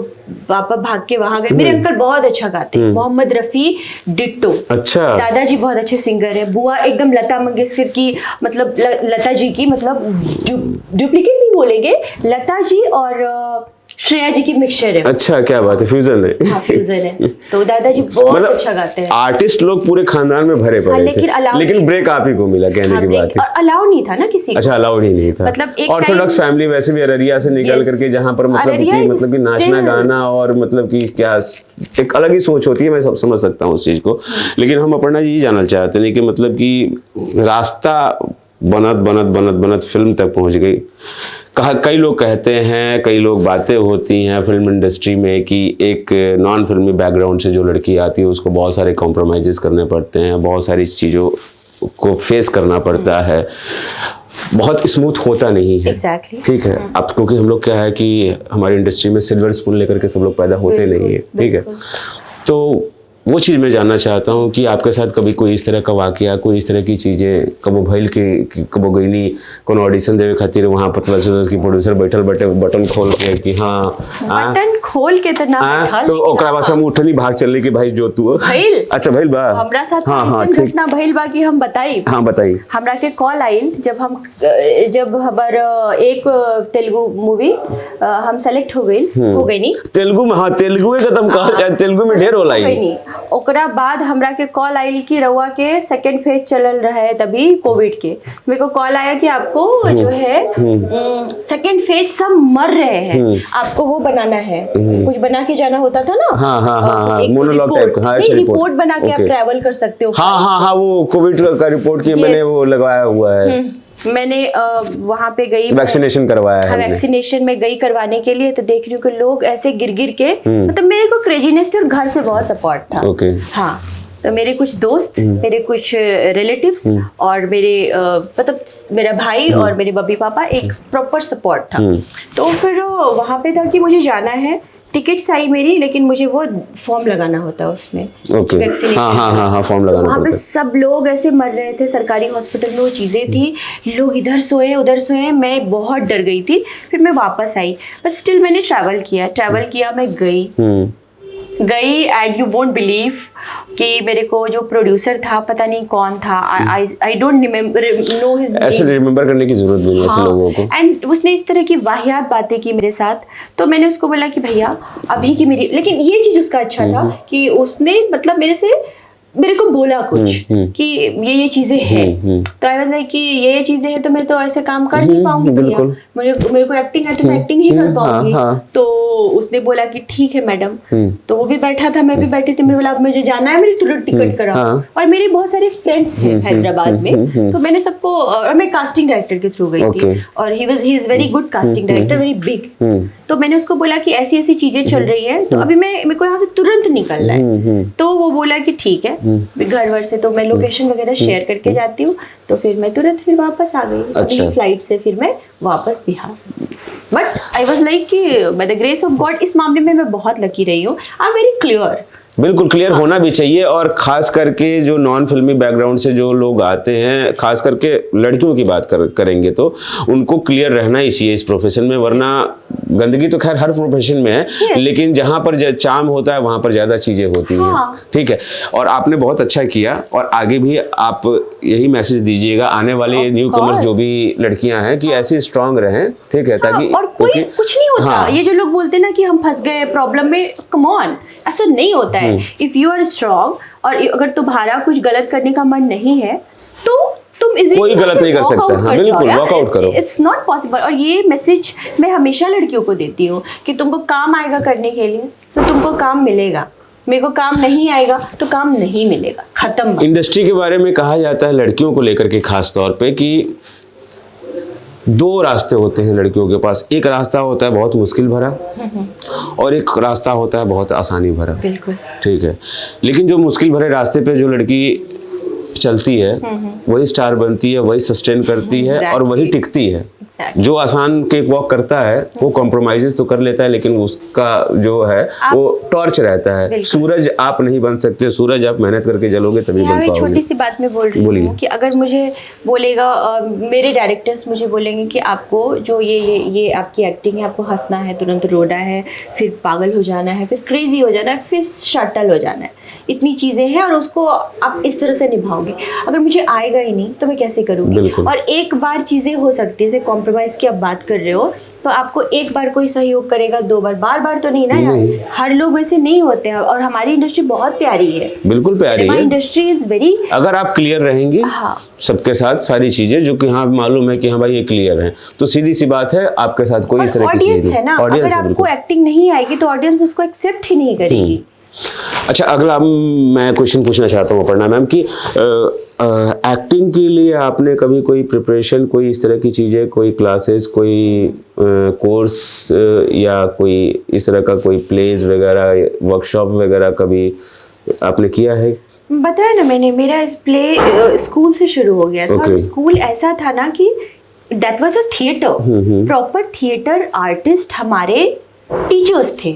पापा भाग के वहां गए। मेरे अंकल बहुत अच्छा गाते हैं, मोहम्मद रफी डिट्टो। अच्छा। दादाजी बहुत अच्छे सिंगर है। बुआ एकदम लता मंगेशकर की, मतलब लता जी की, मतलब डुप्लीकेट नहीं बोलेंगे, लता जी और श्रेया जी की मिक्सचर है। अच्छा, क्या बात है, फ्यूजन है। हाँ, फ्यूजन है। तो दादाजी बहुत अच्छा गाते हैं। आर्टिस्ट लोग पूरे खानदान में भरे पड़े थे, लेकिन ब्रेक आप ही को मिला, कहने की बात है। और अलाउ नहीं था ना किसी को। अच्छा, अलाउड ही नहीं था। मतलब एक ऑर्थोडॉक्स फैमिली वैसे भी अररिया से निकल करके, जहाँ पर मतलब कि नाचना गाना और मतलब कि क्या एक अलग ही सोच होती है, मैं सब समझ सकता हूँ उस चीज को। लेकिन हम अपर्णा जी ये जानना चाहते हैं कि मतलब कि रास्ता बनत फिल्म तक पहुंच गई। कई लोग कहते हैं, कई लोग बातें होती हैं फिल्म इंडस्ट्री में कि एक नॉन फिल्मी बैकग्राउंड से जो लड़की आती है उसको बहुत सारे कॉम्प्रोमाइज़ करने पड़ते हैं, बहुत सारी चीज़ों को फेस करना पड़ता है, बहुत स्मूथ होता नहीं है। Exactly. ठीक है। अब क्योंकि हम लोग क्या है कि हमारी इंडस्ट्री में सिल्वर स्पून लेकर के सब लोग पैदा होते नहीं है। ठीक है, तो वो चीज़ मैं जानना चाहता हूँ कि आपके साथ कभी कोई इस तरह का वाकया, कोई इस तरह की चीज़ें कबो भइल के कबो गई नहीं, कोनो ऑडिशन देवे खातिर वहाँ पता चला कि प्रोड्यूसर बैठल बटन खोल के कि हाँ बटन खोल के तो ना बैठल, तो ओकरा बाद हम उठनी भाग चलने की भाई जो तू भइल। अच्छा भइल बा हमरा साथ। हाँ, घटना भइल बा कि हम बताई। हाँ, बताई। हमरा के कॉल आइल जब हमार एक तेलुगु मूवी हम सेलेक्ट हो गई नहीं तेलुगु में। हाँ, तेलुगु में खत्म कहा, तेलुगु में ढेर होला ही। ओकरा बाद हमरा के कॉल आइल कि रउआ के सेकंड फेज चलल रहा है तभी कोविड के। मेरे को कॉल आया कि आपको जो है सेकंड फेज सब मर रहे हैं, आपको वो बनाना है, कुछ बना के जाना होता था ना। हाँ, मोनोलॉग टाइप का। रिपोर्ट बना के आप ट्रैवल कर सकते हो। हाँ, वो कोविड का रिपोर्ट की मैंने वो लगाया हुआ है। मैंने वहां पे गई, वैक्सीनेशन करवाया है। वैक्सीनेशन में गई करवाने के लिए, तो देख रही हूँ कि लोग ऐसे गिर गिर के, मतलब मेरे को क्रेजीनेस थी और घर से बहुत सपोर्ट था। हाँ, तो मेरे कुछ दोस्त, मेरे कुछ रिलेटिव्स और मेरे मतलब मेरा भाई और मेरे मम्मी पापा, एक प्रॉपर सपोर्ट था। तो फिर वहां पे था कि मुझे जाना है, टिकट्स आई मेरी, लेकिन मुझे वो फॉर्म लगाना होता है उसमें। हाँ, फॉर्म लगाना वहाँ पे सब लोग ऐसे मर रहे थे सरकारी हॉस्पिटल में, वो चीज़ें थी, लोग इधर सोए उधर सोए, मैं बहुत डर गई थी। फिर मैं वापस आई, पर स्टिल मैंने ट्रैवल किया, मैं गई एंड यू वोंट बिलीव कि मेरे को जो प्रोड्यूसर था, पता नहीं कौन था, I don't know his name. ऐसे रिमेम्बर करने की जरूरत नहीं है ऐसे लोगों को। एंड उसने इस तरह की वाहियात बातें की मेरे साथ। तो मैंने उसको बोला कि भैया अभी की मेरी, लेकिन ये चीज उसका अच्छा था कि उसने मतलब मेरे से मेरे को बोला कुछ कि ये चीजें हैं, तो आई वाज लाइक कि ये चीजें हैं तो मैं तो ऐसे काम कर नहीं पाऊंगी भैया, मेरे को एक्टिंग है तो मैं एक्टिंग ही कर पाऊंगी। तो उसने बोला कि ठीक है मैडम। तो वो भी बैठा था, मैं भी बैठी थी, मैंने बोला अब मुझे जाना है, मेरी तुरंत टिकट कराओ। और मेरे बहुत सारे फ्रेंड्स हैं हैदराबाद में, तो मैंने सबको, और मैं कास्टिंग डायरेक्टर के थ्रू गई थी, और he is very good casting director, very big. तो मैंने उसको बोला कि ऐसी ऐसी चीजें चल रही हैं, तो अभी मेरे को यहाँ से तुरंत निकलना है। तो वो बोला कि ठीक है, घर वर से तो मैं लोकेशन वगैरह शेयर करके जाती हूँ, तो फिर मैं तुरंत फिर वापस आ गई। अगली फ्लाइट से फिर मैं वापस Bihar. But I was like कि by the grace of God इस मामले में मैं बहुत लकी रही हूँ। I am very clear. बिल्कुल क्लियर होना भी चाहिए, और खास करके जो नॉन फिल्मी बैकग्राउंड से जो लोग आते हैं, खास करके लड़कियों की बात करेंगे तो उनको क्लियर रहना ही चाहिए इस प्रोफेशन में, वरना गंदगी तो खैर हर प्रोफेशन में है, लेकिन जहां पर चार्म होता है वहां पर ज्यादा चीजें होती हैं। ठीक है, और आपने बहुत अच्छा किया, और आगे भी आप यही मैसेज दीजिएगा आने वाले न्यू कमर्स जो भी लड़कियां हैं कि ऐसे स्ट्रांग रहें, ठीक है, ताकि और कोई कुछ नहीं होता। ये जो लोग बोलते हैं ना कि हम फंस गए प्रॉब्लम में, कम ऑन, ऐसा नहीं होता है। इफ यू आर स्ट्रांग, और अगर तुम्हारा कुछ गलत करने का मन नहीं है तो तुम कोई गलत नहीं कर सकता। हाँ, बिल्कुल वर्कआउट करो, इट्स नॉट पॉसिबल। और ये मैसेज मैं हमेशा लड़कियों को देती हूँ कि तुमको काम आएगा करने के लिए तो तुमको काम मिलेगा, मेरे को काम नहीं आएगा तो काम नहीं मिलेगा, खत्म। इंडस्ट्री के बारे में कहा जाता है लड़कियों को लेकर के खास तौर पे कि दो रास्ते होते हैं लड़कियों के पास। एक रास्ता होता है बहुत मुश्किल भरा, और एक रास्ता होता है बहुत आसानी भरा। बिल्कुल ठीक है, लेकिन जो मुश्किल भरे रास्ते पे जो लड़की चलती है वही स्टार बनती है, वही सस्टेन करती है, और वही टिकती है। जो आसान केक वॉक करता है वो कॉम्प्रोमाइजेस तो कर लेता है, लेकिन उसका जो है वो टॉर्च रहता है। सूरज आप नहीं बन सकते, सूरज आप मेहनत करके जलोगे तभी बन पाओगे। छोटी सी बात में बोल रही हूँ कि अगर मुझे बोलेगा, मेरे डायरेक्टर्स मुझे बोलेंगे कि आपको जो ये आपकी एक्टिंग है, आपको हंसना है, तुरंत रोना है, फिर पागल हो जाना है, फिर क्रेजी हो जाना है, फिर शटल हो जाना है, इतनी चीजें हैं, और उसको आप इस तरह से निभाओगे। अगर मुझे आएगा ही नहीं तो मैं कैसे करूँगी? और एक बार चीजें हो सकती है, जैसे कॉम्प्रोमाइज की आप बात कर रहे हो, तो आपको एक बार कोई सहयोग करेगा, दो बार, बार तो नहीं ना यार। हर लोग वैसे नहीं होते हैं, और हमारी इंडस्ट्री बहुत प्यारी है, बिल्कुल प्यारी है। इंडस्ट्री इज वेरी, अगर आप क्लियर रहेंगी सबके साथ सारी चीजें जो कि हाँ मालूम है कि हाँ भाई ये क्लियर है, तो सीधी सी बात है आपके साथ कोई इस तरह की चीज नहीं है ना। अगर आपको एक्टिंग नहीं आएगी तो ऑडियंस उसको एक्सेप्ट ही नहीं करेगी। अच्छा, अगला मैं क्वेश्चन पूछना चाहता हूँ अपर्णा मैम कि एक्टिंग के लिए आपने कभी कोई प्रिपरेशन, कोई इस तरह की चीज़ें, कोई क्लासेस, कोई कोर्स या कोई इस तरह का कोई प्लेज वगैरह, वर्कशॉप वगैरह कभी आपने किया है? बताया ना मैंने, मेरा प्ले स्कूल से शुरू हो गया था। स्कूल ऐसा था ना कि that was a theatre, proper theatre artist हमारे टीचर्स थे।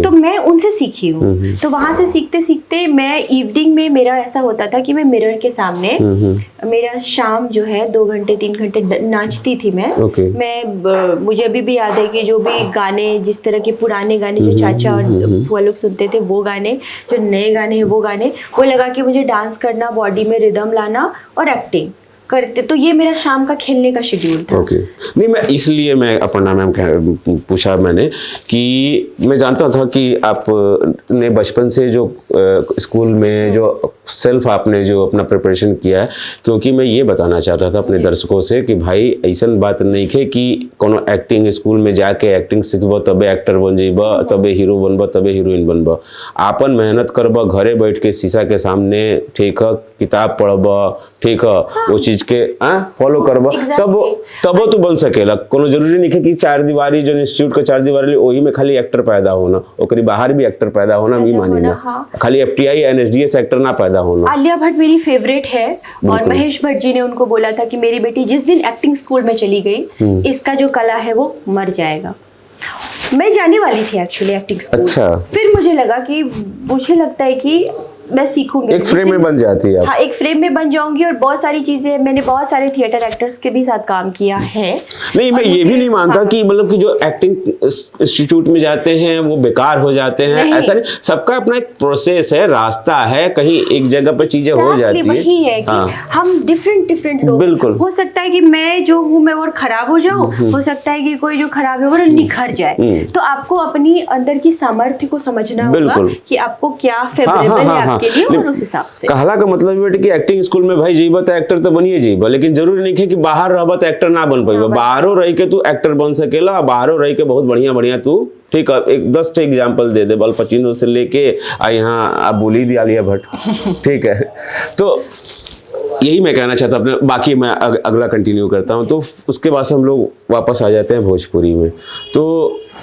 तो मैं उनसे सीखी हूँ। तो वहां से सीखते सीखते मैं इवनिंग में, मेरा ऐसा होता था कि मैं मिरर के सामने मेरा शाम जो है 2 घंटे 3 घंटे नाचती थी मैं मुझे अभी भी याद है कि जो भी गाने, जिस तरह के पुराने गाने जो चाचा और बुआ लोग सुनते थे, वो गाने, जो नए गाने हैं वो गाने, वो लगा के मुझे डांस करना, बॉडी में रिदम लाना और एक्टिंग करते। तो ये मेरा शाम का खेलने का शेड्यूल था। नहीं, मैं इसलिए मैं अपर्णा मैम पूछा मैंने कि मैं जानता था कि आप ने बचपन से जो स्कूल में जो सेल्फ आपने जो अपना प्रिपरेशन किया है, क्योंकि मैं ये बताना चाहता था अपने दर्शकों से कि भाई ऐसा बात नहीं है कि कोनो एक्टिंग स्कूल में जाके एक्टिंग सीखब तबे एक्टर बन जेब, तबे हीरो बनब, तबे हीरोइन बनब। आपन मेहनत करब, घरे बैठ के शीशा के सामने, ठीक है, किताब पढ़ब, ठीक है, वो चीज के फॉलो करब, तब तो बन सकेला। कोनो जरूरी नहीं है कि 4 दीवारी जो इंस्टीट्यूट का 4 दीवारी वही में खाली एक्टर पैदा होना, ओकरी बाहर भी एक्टर पैदा होना भी मानी ना, खाली FTI NSDS एक्टर ना पैदा होना। आलिया भट्ट मेरी फेवरेट है, और महेश भट्ट जी ने उनको बोला था कि मेरी बेटी जिस दिन एक्टिंग स्कूल में चली गई, इसका जो कला है वो मर जाएगा। मैं जाने वाली थी एक्चुअली एक्टिंग स्कूल। अच्छा। फिर मुझे लगा कि मुझे लगता है कि मैं सीखूंगी, एक फ्रेम में बन जाती है। हाँ, एक फ्रेम में बन जाऊंगी, और बहुत सारी चीजें, मैंने बहुत सारे थिएटर एक्टर्स के भी साथ काम किया है। नहीं, मैं ये भी नहीं मानता कि मतलब कि जो एक्टिंग इंस्टीट्यूट में जाते हैं वो बेकार हो जाते हैं, ऐसा नहीं। सबका अपना एक प्रोसेस है, रास्ता है, कहीं एक जगह पर चीजें हो जाती है। वही है कि हम डिफरेंट लोग, बिल्कुल हो सकता है कि मैं जो हूँ मैं और खराब हो जाऊँ, हो सकता है कि कोई जो खराब है वो निखर जाए। तो आपको अपनी अंदर की सामर्थ्य को समझना होगा कि आपको क्या फेवरेबल है के लिए और उस हिसाब से। कहला का मतलब बेटे कि एक्टिंग स्कूल में भाई जीबा तो एक्टर तो बनिए जीबा, लेकिन जरूरी नहीं है कि बाहर रहबा तो एक्टर ना बन पाइबा। बाहरों रह के तू एक्टर बन सकेला, बाहरों रह के बहुत बढ़िया बढ़िया तू, ठीक है, एक 10 एग्जाम्पल दे दे, अल पचिनो से लेके यहाँ आप बोली दी आलिया भट्ट, ठीक है। तो यही मैं कहना चाहता अपने, बाकी मैं अगला कंटिन्यू करता हूँ। तो उसके बाद से हम लोग वापस आ जाते हैं भोजपुरी में। तो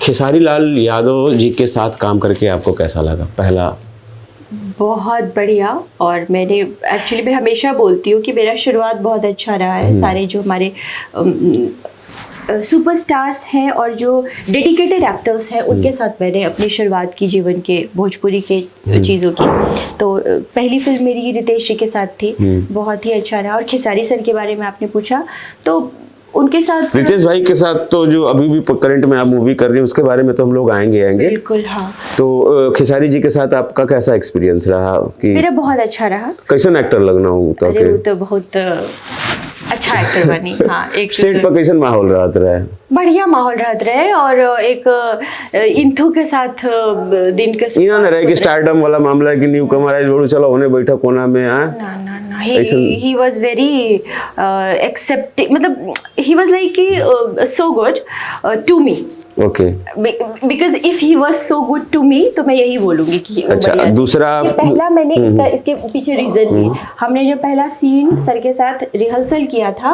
खेसारी लाल यादव जी के साथ काम करके आपको कैसा लगा? पहला बहुत बढ़िया। और मैंने एक्चुअली मैं हमेशा बोलती हूँ कि मेरा शुरुआत बहुत अच्छा रहा है। सारे जो हमारे सुपरस्टार्स हैं और जो डेडिकेटेड एक्टर्स हैं उनके साथ मैंने अपनी शुरुआत की जीवन के भोजपुरी के चीज़ों की। तो पहली फिल्म मेरी रितेश जी के साथ थी, बहुत ही अच्छा रहा। और खेसारी सर के बारे में आपने पूछा तो उनके साथ, रितेश भाई के साथ तो जो अभी भी करंट में आप मूवी कर रही हैं उसके बारे में तो हम लोग आएंगे। बिल्कुल हाँ। तो खेसारी जी के साथ आपका कैसा एक्सपीरियंस रहा? कि मेरा बहुत अच्छा रहा। कैसन एक्टर लगना हो तो? अरे वो तो बहुत अच्छा एक्टर बनी। हाँ, एक सेट पर कैसन माहौल रहा है? बढ़िया माहौल रहता रहे। और एक इंथू के साथ दिन के इना न रहे कि स्टारडम वाला मामला है कि न्यू कमर है जोड़ू चलो होने बैठा कोना में। हाँ ना he was very accepting, मतलब he was like so good to me. Okay, because if he was so good to me तो मैं यही बोलूंगी कि अच्छा। दूसरा ये पहला मैंने इसके पीछे रीजन भी, हमने जो पहला सीन सर के साथ रिहर्सल किया था,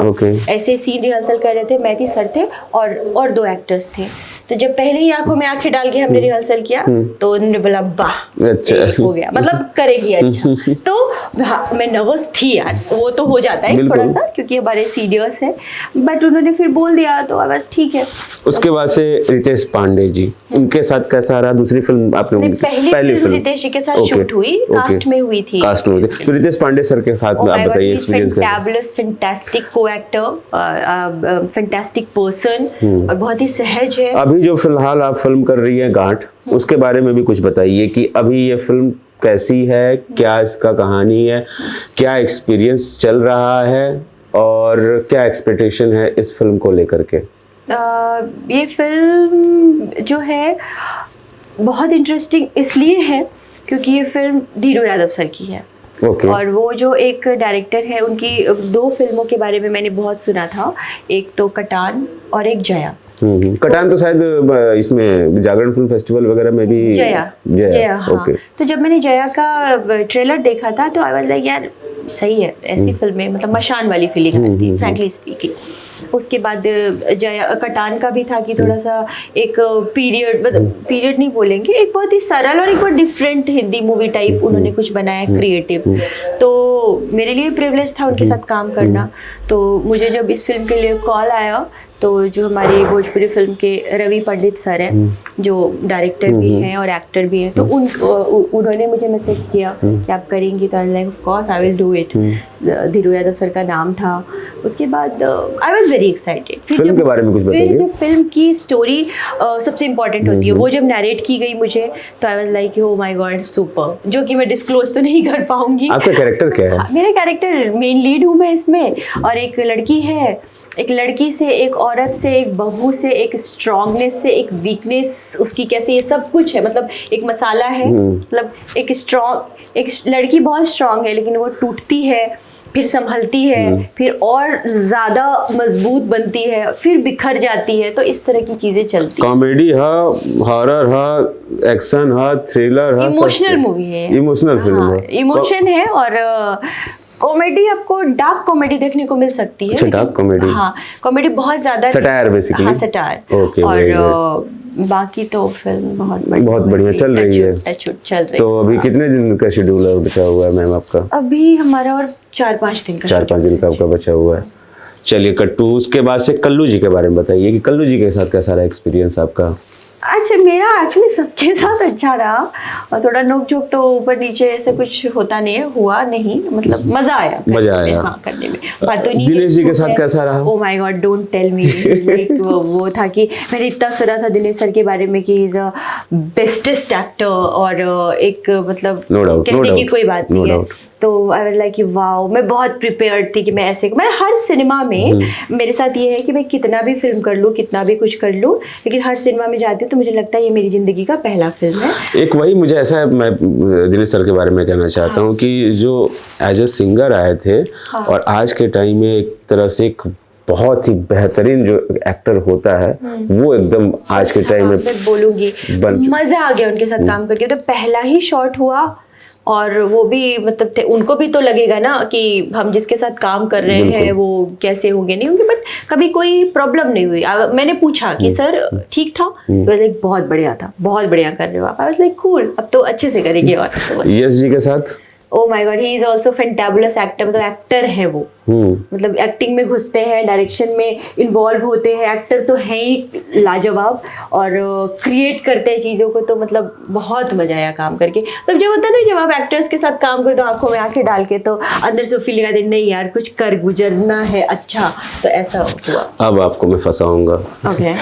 ऐसे सीन रिहर्सल कर रहे थे, मैं थी, सर थे और 2 एक्टर्स थे। तो जब पहले ही आंखों में आंखें डाल के हमने रिहर्सल किया तो उन्होंने बोला वाह अच्छा हो गया, मतलब करेगी अच्छा। तो मैं नर्वस थी यार, वो तो हो जाता है थोड़ा सा क्योंकि हमारे सीनियर्स है, बट उन्होंने फिर बोल दिया तो बस ठीक है। उसके बाद से रितेश पांडे जी, उनके साथ कैसा रहा? दूसरी फिल्म आपने? पहली फिल्म रितेश जी के साथ शूट हुई, कास्ट में हुई थी। कास्ट में हुई थी। तो रितेश पांडे सर के साथ में आप बताइए एक्सपीरियंस कैसा? फैबुलस, फैंटास्टिक को-एक्टर, फैंटास्टिक पर्सन और बहुत ही सहज है। अभी जो फिलहाल आप फिल्म कर रही है गांठ, उसके बारे में भी कुछ बताइए कि अभी ये फिल्म कैसी है, क्या इसका कहानी है, क्या एक्सपीरियंस चल रहा है और क्या एक्सपेक्टेशन है इस फिल्म को लेकर के? ये फिल्म जो है बहुत इंटरेस्टिंग इसलिए है क्योंकि ये फिल्म धीरू यादव सर की है। और वो जो एक डायरेक्टर है, उनकी 2 फिल्मों के बारे में मैंने बहुत सुना था, एक तो कटान और एक जया। कटान तो शायद इसमें जागरण फिल्म फेस्टिवल वगैरह में भी जया हाँ। तो जब मैंने जया का ट्रेलर देखा था तो आई वाज लाइक यार सही है, ऐसी फिल्में मतलब मशान वाली फीलिंग आती है फ्रैंकली स्पीकिंग। उसके बाद जया कटान का भी था कि थोड़ा सा एक पीरियड, मतलब पीरियड नहीं बोलेंगे, एक बहुत ही सरल और एक बहुत डिफरेंट हिंदी मूवी टाइप उन्होंने कुछ बनाया क्रिएटिव। तो मेरे लिए प्रिविलेज था उनके साथ काम करना। तो मुझे जब इस फिल्म के लिए कॉल आया तो जो हमारे भोजपुरी फिल्म के रवि पंडित सर हैं, जो डायरेक्टर भी हैं और एक्टर भी हैं, तो उन्होंने मुझे मैसेज किया कि आप करेंगी, तो I like of course I will do it. Dhiru Yadav sir का नाम था। उसके बाद I was very excited. Film के बारे में कुछ बताइए। फिर जब फिल्म की स्टोरी सबसे इम्पोर्टेंट होती है, वो जब नरेट की गई मुझे तो आई was like oh my God super, जो कि मैं डिस्क्लोज तो नहीं कर पाऊंगी। आपका कैरेक्टर क्या है? मेरा कैरेक्टर मेन लीड हूँ मैं इसमें, और एक लड़की है, एक लड़की से, एक औरत से, एक बहू से, एक स्ट्रॉन्गनेस से, एक वीकनेस उसकी कैसे, ये सब कुछ है। मतलब एक मसाला है, मतलब एक लड़की बहुत स्ट्रॉन्ग है लेकिन वो टूटती है, फिर संभलती है, फिर और ज़्यादा मजबूत बनती है, फिर बिखर जाती है। तो इस तरह की चीज़ें चलती हैं। कॉमेडी है, हॉरर है, एक्शन है, थ्रिलर है, इमोशनल मूवी है, इमोशनल फिल्म है, इमोशन है। और कॉमेडी, आपको डार्क कॉमेडी देखने को मिल सकती है। अच्छा, डार्क कॉमेडी। हाँ, कॉमेडी बहुत ज्यादा, सटायर बेसिकली। हाँ, सटायर। ओके, और बाकी तो फिल्म बहुत बढ़िया चल रही है। चल रही है। तो अभी कितने दिन का शेड्यूल बचा हुआ है मैम आपका? अभी हमारा और 4-5 दिन का 4-5 दिन का आपका बचा हुआ है। चलिए कट्टू, उसके बाद से कल्लू जी के बारे में बताइए कि कल्लू जी के साथ कैसा रहा एक्सपीरियंस आपका? अच्छा, मेरा एक्चुअली सबके साथ अच्छा रहा, और थोड़ा नोक झोंक तो ऊपर नीचे ऐसे कुछ होता नहीं है, हुआ नहीं, मतलब मजा आया हाँ करने में। दिनेश जी के साथ कैसा रहा? Oh my God, don't tell me. वो था कि मैंने इतना सुना था दिनेश सर के बारे में कि he is a bestest actor, और एक मतलब कहने की कोई बात नहीं है, तो आई वाज लाइक वाओ, मैं बहुत प्रिपेयर्ड थी कि मैं ऐसे, मैं हर सिनेमा में मेरे साथ ये है कि मैं कितना भी फिल्म कर लूँ, कितना भी कुछ कर लूँ, लेकिन हर सिनेमा में जाती हूँ तो मुझे लगता है ये मेरी ज़िंदगी का पहला फिल्म है। एक वही मुझे ऐसा है, मैं दिनेश सर के बारे में कहना चाहता हूँ कि जो एज ए सिंगर आए थे और आज के टाइम में एक तरह से एक बहुत ही बेहतरीन जो एक्टर होता है वो एकदम आज के टाइम में मैं बोलूँगी मज़ा आ गया उनके साथ काम करके। तो पहला ही शॉट हुआ और वो भी मतलब थे, उनको भी तो लगेगा ना कि हम जिसके साथ काम कर रहे हैं वो कैसे होंगे नहीं होंगे, बट कभी कोई प्रॉब्लम नहीं हुई। मैंने पूछा कि सर ठीक था, तो लाइक बहुत बढ़िया था, बहुत बढ़िया कर रहे हो आप। आई वाज लाइक कूल, अब तो अच्छे से करेंगे। और यश जी के साथ oh my God, he is also fantabulous actor, मतलब एक्टर है वो, मतलब एक्टिंग में घुसते हैं, डायरेक्शन में इन्वॉल्व होते हैं, एक्टर तो है ही लाजवाब और क्रिएट करते हैं चीज़ों को। तो मतलब बहुत मजा आया काम करके। तब जब होता है ना, जब आप एक्टर्स के साथ काम करते हो आंखों में आंखें डाल के, तो अंदर से फीलिंग आती है नहीं यार कुछ कर गुजरना है अच्छा, तो ऐसा हुआ। अब आपको मैं फंसाऊंगा। ओके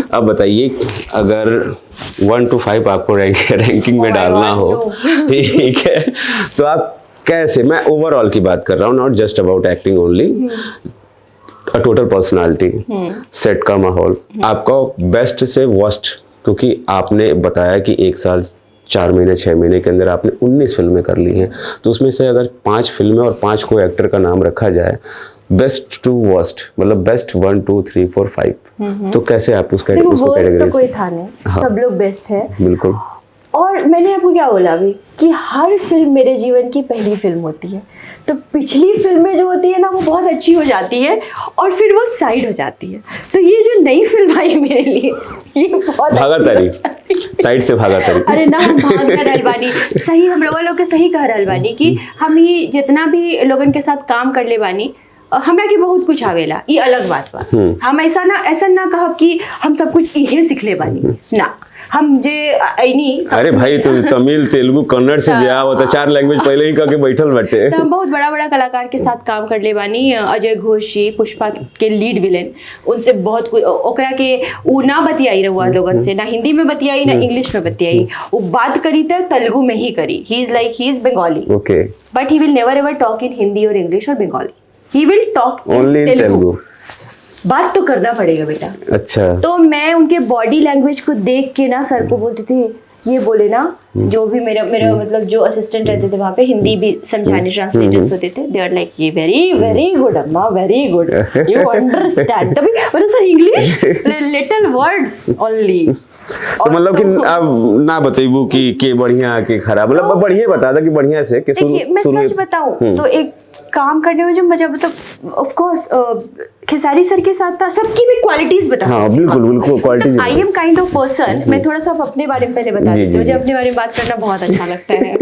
अब बताइए, अगर 1 to 5 आपको रैंकिंग में डालना हो, ठीक है, तो आप कैसे, मैं ओवरऑल की बात कर रहा हूँ, not just about acting only, a total personality, set का माहौल, आपका बेस्ट से वर्स्ट, क्योंकि आपने बताया कि 1 साल 4 महीने 6 महीने के अंदर आपने 19 फिल्में कर ली हैं, तो उसमें से अगर 5 फिल्में और 5 को एक्टर का नाम रखा जाए, बेस्ट टू वर्स्ट, मतलब बेस्ट 1 2 3 4 5, तो कैसे आप उसको कैटेगराइज? तो कोई था नहीं, सब लोग बेस्ट है। बिल्कुल। और मैंने आपको क्या बोला अभी कि हर फिल्म मेरे जीवन की पहली फिल्म होती है, तो पिछली फिल्में जो होती है ना वो बहुत अच्छी हो जाती है और फिर वो साइड हो जाती है। तो ये जो नई फिल्म आई मेरे लिए, ये बहुत भागातारी, साइड से भागातारी। अरे ना, हम भाग कर रहलबानी, सही हम लोग के सही कह रहलबानी कि हम ही जितना भी लोगन के साथ काम कर ले बानी, हमरा के बहुत कुछ आवेला, ये अलग बात बा। हम ऐसा ना कहब कि हम सब कुछ इहे सीख ले बानी ना, हम जे ऐनी। अरे भाई तो तमिल तेलुगु कन्नड़ से जे आवत 4 लैंग्वेज पहले ही करके बैठल बाटे। तो हम बहुत बड़ा बड़ा कलाकार के साथ काम कर ले बानी। अजय घोष जी, पुष्पा के लीड विलेन, उनसे बहुत कुछ ओकरा के उ ना बतियाई रहुआ लोगन से, ना हिंदी में बतियाई ना इंग्लिश में बतियाई, वो बात करी तो तेलुगु में ही करी। He is Bengali, okay, but he will never ever talk in Hindi और इंग्लिश और Bengali, he will talk only in Telugu. बात तो करना पड़ेगा बेटा। अच्छा। तो मैं उनके बॉडी लैंग्वेज को देख के ना सर को बोलती थी, ये बोले ना, जो भी मेरा मतलब जो असिस्टेंट रहते थे वहाँ पे, हिंदी भी समझाने ट्रांसलेटर्स होते थे, दे आर लाइक ये वेरी गुड अम्मा, वेरी गुड, यू अंडरस्टैंड। तभी बोले sir English little words only. तो मतलब कि आप ना बताइबू कि के बढ़िया के खराब, मतलब बढ़िया बता दो कि बढ़िया से कि देखिए मैं सच बताऊं तो एक काम करने में जो मजा, मतलब ऑफ कोर्स खेसारी सर के साथ था, सबकी भी क्वालिटीज बता। हाँ बिल्कुल qualities. I am kind of person, मैं थोड़ा सा अपने बारे में पहले बता देती हूँ, मुझे अपने बारे में बात करना बहुत अच्छा लगता है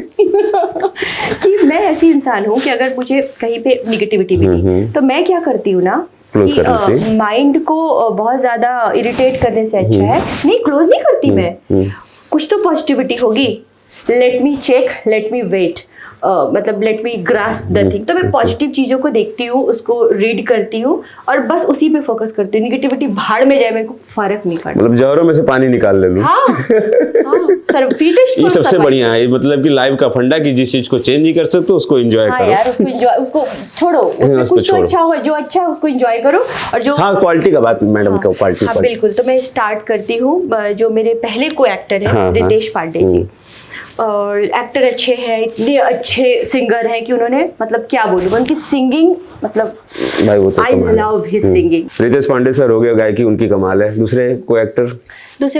कि मैं ऐसी इंसान हूँ कि अगर मुझे कहीं पे निगेटिविटी मिली तो मैं क्या करती हूँ ना, कि माइंड को बहुत ज्यादा इरिटेट करने से अच्छा है नहीं, क्लोज नहीं करती मैं, कुछ तो पॉजिटिविटी होगी, let me check, let me wait, मतलब let me grasp the thing. तो मैं पॉजिटिव चीज़ों को देखती हूँ, उसको रीड करती हूँ और बस उसी पे फोकस करती हूँ। निगेटिविटी भाड़ में जाए, मेरे को फर्क नहीं पड़ता, मतलब जहरों में से पानी निकाल ले लूं। हाँ, सर ये सबसे बढ़िया है, मतलब कि लाइफ का फंडा कि जिस चीज को चेंज नहीं कर सकते उसको एंजॉय करो। यार उसको एंजॉय, उसको छोड़ो, उसमें कुछ तो अच्छा हो, जो अच्छा है उसको एंजॉय करो। और जो क्वालिटी का बात मैडम का क्वालिटी। हाँ बिल्कुल। तो मैं स्टार्ट करती हूँ, जो मेरे पहले को एक्टर है रितेश पांडे जी, और एक्टर अच्छे हैं, इतने अच्छे सिंगर हैं कि उन्होंने, मतलब क्या बोलूं, उनकी सिंगिंग, मतलब I love his singing. Ritesh Pandey sir हो गए, गायकी उनकी कमाल है। दूसरे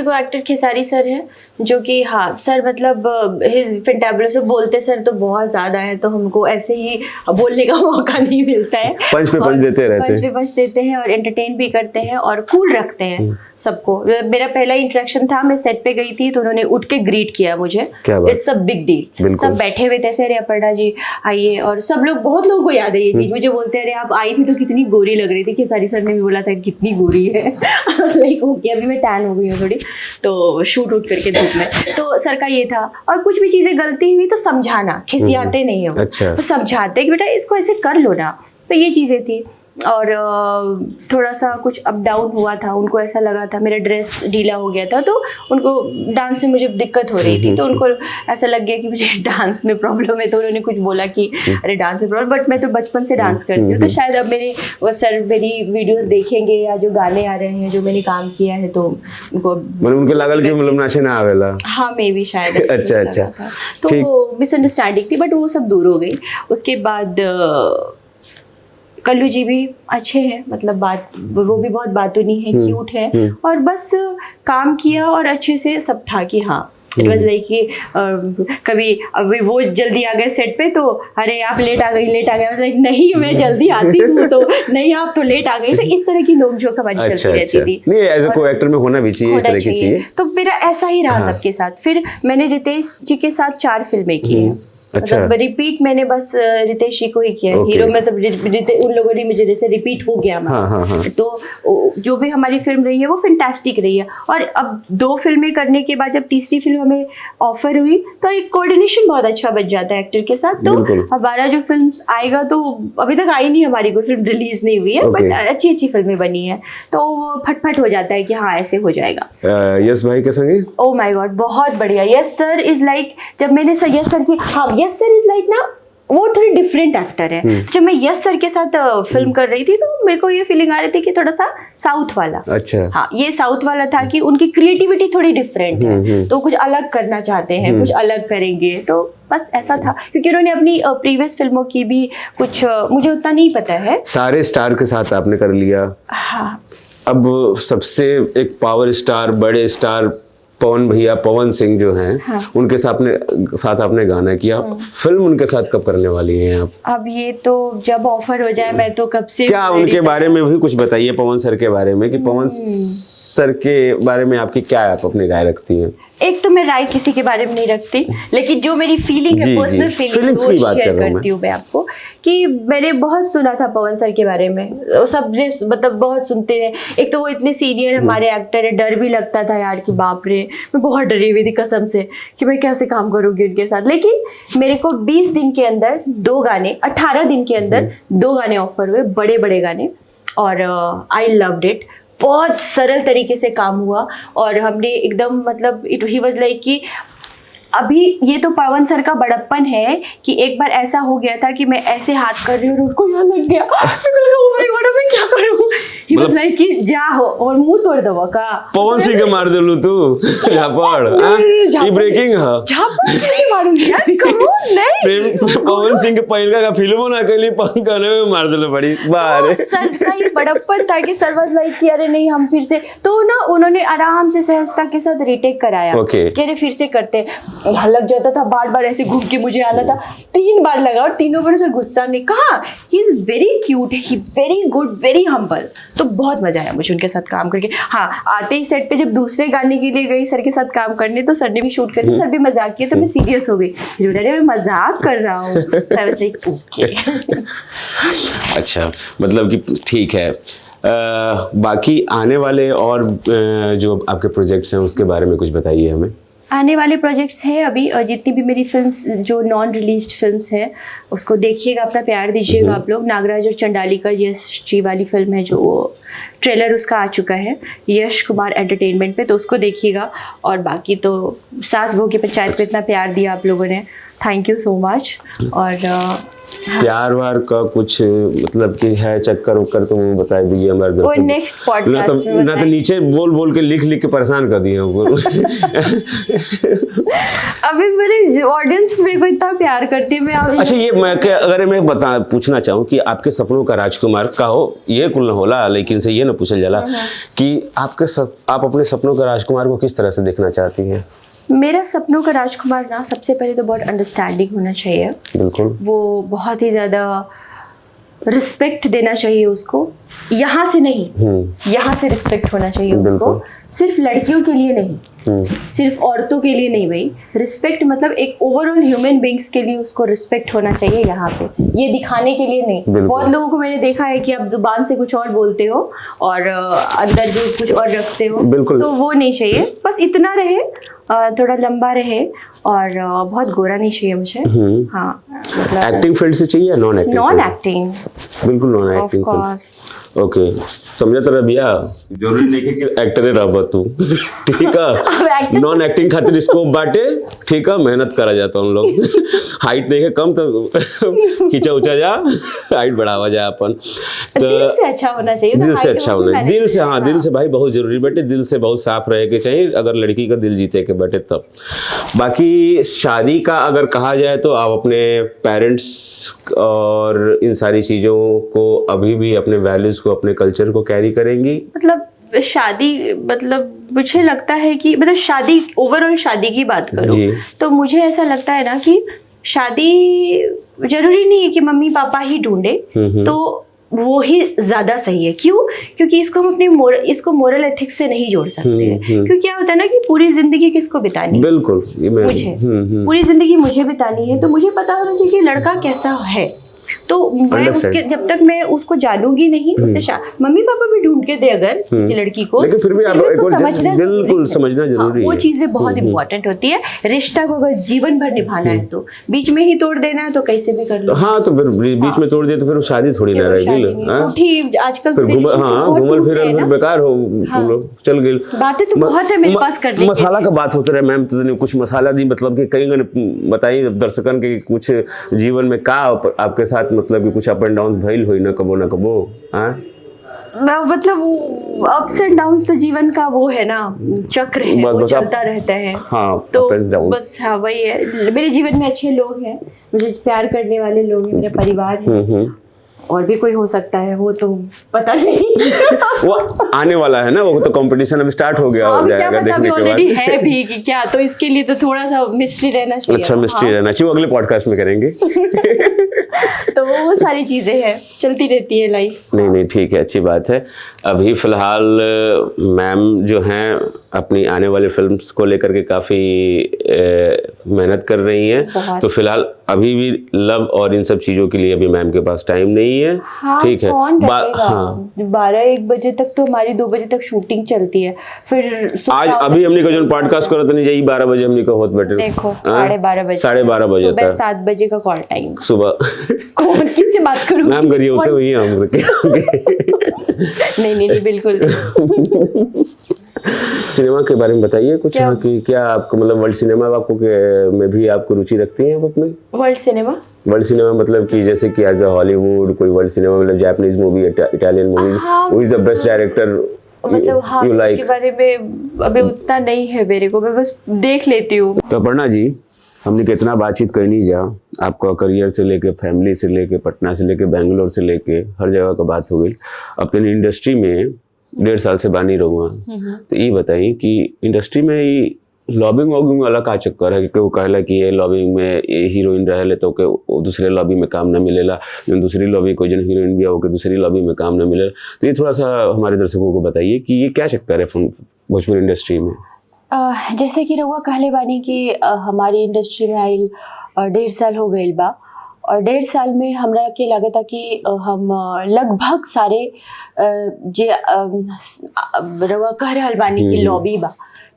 को एक्टर खेसारी सर है, जो कि हाँ सर मतलब हिज फैंटाबुलस, बोलते सर तो बहुत ज्यादा है, तो हमको ऐसे ही बोलने का मौका नहीं मिलता है। पंच पे पंच देते हैं और एंटरटेन भी करते हैं और कूल रखते हैं सबको। मेरा पहला इंटरेक्शन था, मैं सेट पे गई थी तो उन्होंने उठ के ग्रीट किया मुझे, इट्स अ बिग डील। सब बैठे हुए थे, अरे अपर्णा जी आइए, और सब लोग, बहुत लोगों को याद है ये चीज, मुझे बोलते हैं अरे आप आई थी तो कितनी गोरी लग रही थी। खेसारी सर ने भी बोला था कितनी गोरी है, लाइक ओके, अभी मैं टैन हो गई हूँ थोड़ी, तो शूट उठ करके धूप में। तो सर का ये था, और कुछ भी चीजें गलती हुई तो समझाना, खिसियाते नहीं हो, अच्छा। तो समझाते कि बेटा इसको ऐसे कर लो ना, तो ये चीजें थी। और थोड़ा सा कुछ अप डाउन हुआ था, उनको ऐसा लगा था मेरा ड्रेस ढीला हो गया था, तो उनको डांस में मुझे दिक्कत हो रही थी, तो उनको ऐसा लग गया कि मुझे डांस में प्रॉब्लम है, तो उन्होंने कुछ बोला कि अरे डांस में प्रॉब्लम, बट मैं तो बचपन से डांस करती हूँ, तो शायद अब वो सर मेरी वीडियोस देखेंगे या जो गाने आ रहे हैं जो मैंने काम किया है, तो उनको उनके लागल कि मतलब नाचे ना आवेला। हाँ मे भी शायद अच्छा तो मिसअंडरस्टैंडिंग थी, बट वो सब दूर हो गई। उसके बाद कल्लू जी भी अच्छे हैं, मतलब बात वो भी बहुत बातूनी है, क्यूट है, और बस काम किया और अच्छे से सब था कि हाँ इट वाज लाइक कि कभी अभी वो जल्दी आ गए सेट पे, तो अरे आप लेट आ गई लाइक नहीं मैं जल्दी आती हूँ, तो नहीं आप तो लेट आ गई, तो इस तरह की नोक झोंक हमारी चलती रहती थी। नहीं एज अ को-एक्टर में होना भी चाहिए, इस तरह की चीजें। तो मेरा ऐसा ही रहा सबके साथ। फिर मैंने रितेश जी के साथ 4 फिल्में की हैं। अच्छा। मतलब रिपीट मैंने बस रितेश जी को ही किया है। हीरो मतलब उन लोगों ने मुझे जैसे रिपीट हो गया हमारा। तो जो भी हमारी फिल्म रही है वो फैंटास्टिक रही है। और अब 2 फिल्में करने के बाद जब तीसरी फिल्म हमें ऑफर हुई तो एक कोऑर्डिनेशन बहुत अच्छा बच जाता है एक्टर के साथ। तो हमारा जो फिल्म आएगा, तो अभी तक आई नहीं, हमारी कोई फिल्म रिलीज नहीं हुई है, बट अच्छी फिल्में बनी है, तो फटफट हो जाता है कि हाँ ऐसे हो जाएगा। यस भाई के संगे ओह माय गॉड बहुत बढ़िया। यस सर इज लाइक, जब मैंने यस सर की, हाँ यस सर इज लाइक ना, वो थोड़ी डिफरेंट एक्टर है। जब मैं यस सर के साथ फिल्म कर रही थी, तो मेरे को ये फीलिंग आ रही थी कि थोड़ा सा साउथ वाला। अच्छा। हाँ ये साउथ वाला था कि उनकी क्रिएटिविटी थोड़ी डिफरेंट है, तो कुछ अलग करना चाहते हैं, कुछ अलग करेंगे, तो बस ऐसा था। क्योंकि उन्होंने अपनी प्रीवियस फिल्मों की भी कुछ मुझे उतना नहीं पता है। सारे स्टार के साथ आपने कर लिया। हाँ। अब सबसे एक पावर स्टार, बड़े स्टार पवन भैया, पवन सिंह जो हैं, हाँ। उनके साथ आपने गाना किया। फिल्म उनके साथ कब करने वाली हैं आप? अब ये तो जब ऑफर हो जाए, मैं तो कब से। क्या उनके बारे में भी कुछ बताइए, पवन सर के बारे में, कि पवन सर के बारे में आपकी क्या आप अपनी राय रखती हैं? एक तो मैं राय किसी के बारे में नहीं रखती, लेकिन जो मेरी फीलिंग है, पर्सनल फीलिंग, वो शेयर करती हूँ मैं आपको। कि मैंने बहुत सुना था पवन सर के बारे में, सब मतलब बहुत सुनते हैं। एक तो वो इतने सीनियर हमारे एक्टर है, डर भी लगता था यार कि बाप रे, मैं बहुत डरी हुई थी कसम से कि मैं कैसे काम करूंगी उनके साथ। लेकिन मेरे को 20 दिन के अंदर 2 गाने, 18 दिन के अंदर 2 गाने ऑफर हुए, बड़े बड़े गाने, और आई लव्ड इट। बहुत सरल तरीके से काम हुआ, और हमने एकदम मतलब ही वाज लाइक कि अभी ये तो पवन सर का बड़प्पन है कि एक बार ऐसा हो गया था कि मैं ऐसे हाथ कर रही हूँ और उनको यहाँ लग गया। मैं क्या करूँ? मतलब लाइक कि जा हो और मुंह तोड़ दो का पवन सिंह के मार देलू तू झापड़। ये ब्रेकिंग है, झापड़ कैसे मारूंगी यार? कम ऑन नहीं, पवन सिंह के पहले का फिल्मों ना कली पवन गाने में मार देलो बड़ी बार। सर का ये बड़प्पन था कि सर वाज लाइक कि अरे नहीं हम फिर से, तो ना उन्होंने आराम से सहजता के साथ रीटेक कराया कि अरे फिर से करते। लग जाता था, बार बार ऐसे घूम के मुझे आना था, 3 बार लगा, और तीनों बार सर गुस्सा नहीं कहा। He is very cute, he very good, very humble. तो बहुत मजा आया मुझे उनके साथ काम करके। हाँ आते ही सेट पे जब दूसरे गाने के लिए गई सर के साथ काम करने, तो सर ने भी शूट करके, सर भी मजाक किया, तो मैं सीरियस हो गई, अरे मैं मजाक कर रहा हूँ। ओके। अच्छा, मतलब कि ठीक है। बाकी आने वाले और जो आपके प्रोजेक्ट्स हैं उसके बारे में कुछ बताइए हमें। आने वाले प्रोजेक्ट्स हैं अभी, जितनी भी मेरी फिल्म्स जो नॉन रिलीज्ड फिल्म्स है उसको देखिएगा, अपना प्यार दीजिएगा आप लोग। नागराज और चंडाली का यश जी वाली फिल्म है, जो ट्रेलर उसका आ चुका है यश कुमार एंटरटेनमेंट पे, तो उसको देखिएगा। और बाकी तो सास बहू की पंचायत पे इतना प्यार दिया आप लोगों ने, थैंक यू सो मच। और प्यार वार का कुछ मतलब कि है चक्कर उक्कर, तो मुझे बता दीजिए हमारे दर्शक। वो नेक्स्ट पॉडकास्ट में ना तो नीचे बोल के लिख के परेशान कर दिए हमको। अभी मेरे ऑडियंस मेरे को इतना प्यार करती है। मैं अच्छा, ये अगर मैं पूछना चाहूँ कि आपके सपनों का राजकुमार का हो, ये कुल न होला, लेकिन से ये न पूछल जाला कि आप अपने सपनों का राजकुमार को किस तरह से देखना चाहती हैं? मेरा सपनों का राजकुमार ना, सबसे पहले तो बहुत अंडरस्टैंडिंग होना चाहिए। बिल्कुल। वो बहुत ही ज़्यादा रिस्पेक्ट देना चाहिए उसको, यहाँ से नहीं, यहाँ से रिस्पेक्ट होना चाहिए उसको। सिर्फ लड़कियों के लिए नहीं, सिर्फ औरतों के लिए नहीं भाई, रिस्पेक्ट मतलब एक ओवरऑल ह्यूमन बींग्स के लिए उसको रिस्पेक्ट होना चाहिए यहाँ पे, ये दिखाने के लिए नहीं। बहुत लोगों को मैंने देखा है कि आप जुबान से कुछ और बोलते हो और अंदर जो कुछ और रखते हो, तो वो नहीं चाहिए। बस इतना रहे, थोड़ा लंबा रहे और बहुत गोरा नहीं चाहिए मुझे। हाँ मतलब एक्टिंग फील्ड से चाहिए या नॉन एक्टिंग? नॉन एक्टिंग, बिल्कुल none of acting. Course. Okay, समझा तेरा भैया, जरूरी नहीं है कि एक्टर ही रह तू, ठीक है? नॉन एक्टिंग खातिर स्कोप बाटे, ठीक है, मेहनत करा जाता उन लोग। हाइट नहीं है कम तो खींचा उचा जा, हाइट बढ़ावा जाए अपन। तो दिल से अच्छा होना चाहिए, दिल से अच्छा होना है, दिल से, हाँ दिल से भाई बहुत जरूरी बेटे, दिल से बहुत साफ रहे के चाहिए अगर लड़की का दिल जीते के बेटे तब। बाकी शादी का अगर कहा जाए तो आप अपने पेरेंट्स और इन सारी चीज़ों को अभी भी अपने वैल्यूज़ को, अपने कल्चर को कैरी करेंगी? मतलब शादी, मतलब मुझे लगता है कि मतलब शादी, ओवरऑल शादी की बात करो तो मुझे ऐसा लगता है ना कि शादी जरूरी नहीं है कि मम्मी पापा ही ढूंढे तो वो ही ज्यादा सही है। क्यों? क्योंकि इसको हम अपने इसको मोरल एथिक्स से नहीं जोड़ सकते हैं। क्योंकि क्या होता है ना कि पूरी जिंदगी किसको बितानी है? बिल्कुल मुझे पूरी जिंदगी मुझे बितानी है, तो मुझे पता होना चाहिए कि लड़का कैसा है। तो मैं उसके, जब तक मैं उसको जानूंगी नहीं, उससे मम्मी पापा भी ढूंढ के दे अगर किसी लड़की को, लेकिन फिर भी आप समझना, बिल्कुल समझना जरूरी है। वो चीजें बहुत इंपॉर्टेंट होती है। रिश्ता को अगर जीवन भर निभाना है तो बीच में ही तोड़ देना है तो कैसे भी कर लो। हाँ, तो फिर बीच में तोड़ दिया तो फिर वो शादी थोड़ी ना रहेगी। आजकल घूमल फिरल बेकार हो, चल गई। बातें तो बहुत है मेरे पास करने की। मसाला का बात होता रहे मैम, तो कुछ मसाला दी, मतलब कि कहीं बताइए दर्शकन के कुछ जीवन में का आपके साथ, मतलब कि कुछ अप एंड डाउन भइल होई ना कबो, मतलब अप्स एंड डाउन्स तो जीवन का वो है ना, चक्र है, वो चलता रहता है। हाँ, तो बस हाँ वही है। मेरे जीवन में अच्छे लोग हैं, मुझे प्यार करने वाले लोग हैं, मेरा परिवार है। और भी कोई हो सकता है, वो तो पता नहीं। वो आने वाला है ना, वो तो कंपटीशन अब स्टार्ट हो गया, हो जाएगा देखने के बाद। है भी कि क्या, तो इसके लिए तो थोड़ा सा मिस्ट्री रहना चाहिए। अच्छा, मिस्ट्री रहना चाहिए, अगले पॉडकास्ट में करेंगे। तो वो सारी चीजें हैं, चलती रहती है लाइफ। नहीं ठीक है, अच्छी बात है। अभी फिलहाल मैम जो हैं अपनी आने वाली फिल्म्स को लेकर के काफ़ी मेहनत कर रही हैं, तो फिलहाल अभी भी लव और इन सब चीज़ों के लिए अभी मैम के पास टाइम नहीं है। हाँ, ठीक है, हाँ 12-1 बजे तक तो हमारी 2 बजे तक शूटिंग चलती है। फिर आज अभी हमने का जो पॉडकास्ट करो तो नहीं जाइए 12 बजे हमने का होत बैठे, देखो 12:30 बजे, 12:30 बजे सुबह 7 बजे का कॉल टाइम। सुबह कौन किससे बात करूं? मैम करिए होते हुई हम नहीं बिल्कुल। सिनेमा के बारे में बताइए कुछ, यहाँ की क्या आपको, मतलब वर्ल्ड सिनेमा आपको में भी आपको रुचि रखती हैं आप अपने? वर्ल्ड सिनेमा मतलब कि जैसे कि एज अ हॉलीवुड कोई वर्ल्ड सिनेमा, मतलब Japanese movie, Italian movies, who is the best director मतलब हाँ, के बारे में अभी उतना नहीं है मेरे को, मैं बस देख लेती हूँ। तो अपर्णा जी, हमने कितना बातचीत करनी जा, आपका करियर से लेके, फैमिली से लेके, पटना से लेके, बेंगलोर से लेके, हर जगह का बात हो गई। अब तो इंडस्ट्री में 1.5 साल से बानी रहूँगा, तो ये बताइए कि इंडस्ट्री में ये लॉबिंग वॉबिंग वाला का चक्कर है कि वो कहला कि ये लॉबिंग में ये हीरोइन रहे तो के दूसरे लॉबी में काम ना मिलेला, दूसरी लॉबी कोई जन हीरोइन भी हो के दूसरी लॉबी में काम ना मिलेला, तो ये थोड़ा सा हमारे दर्शकों को बताइए कि ये क्या चक्कर है भोजपुरी इंडस्ट्री में? जैसे कि रहुआ कहले बानी कि हमारी इंडस्ट्री में आइल 1.5 साल हो गई बा, और 1.5 साल में हमरा के लागत है कि हम लगभग सारे जे रहुआ कह रहल बानी कि लॉबी बा,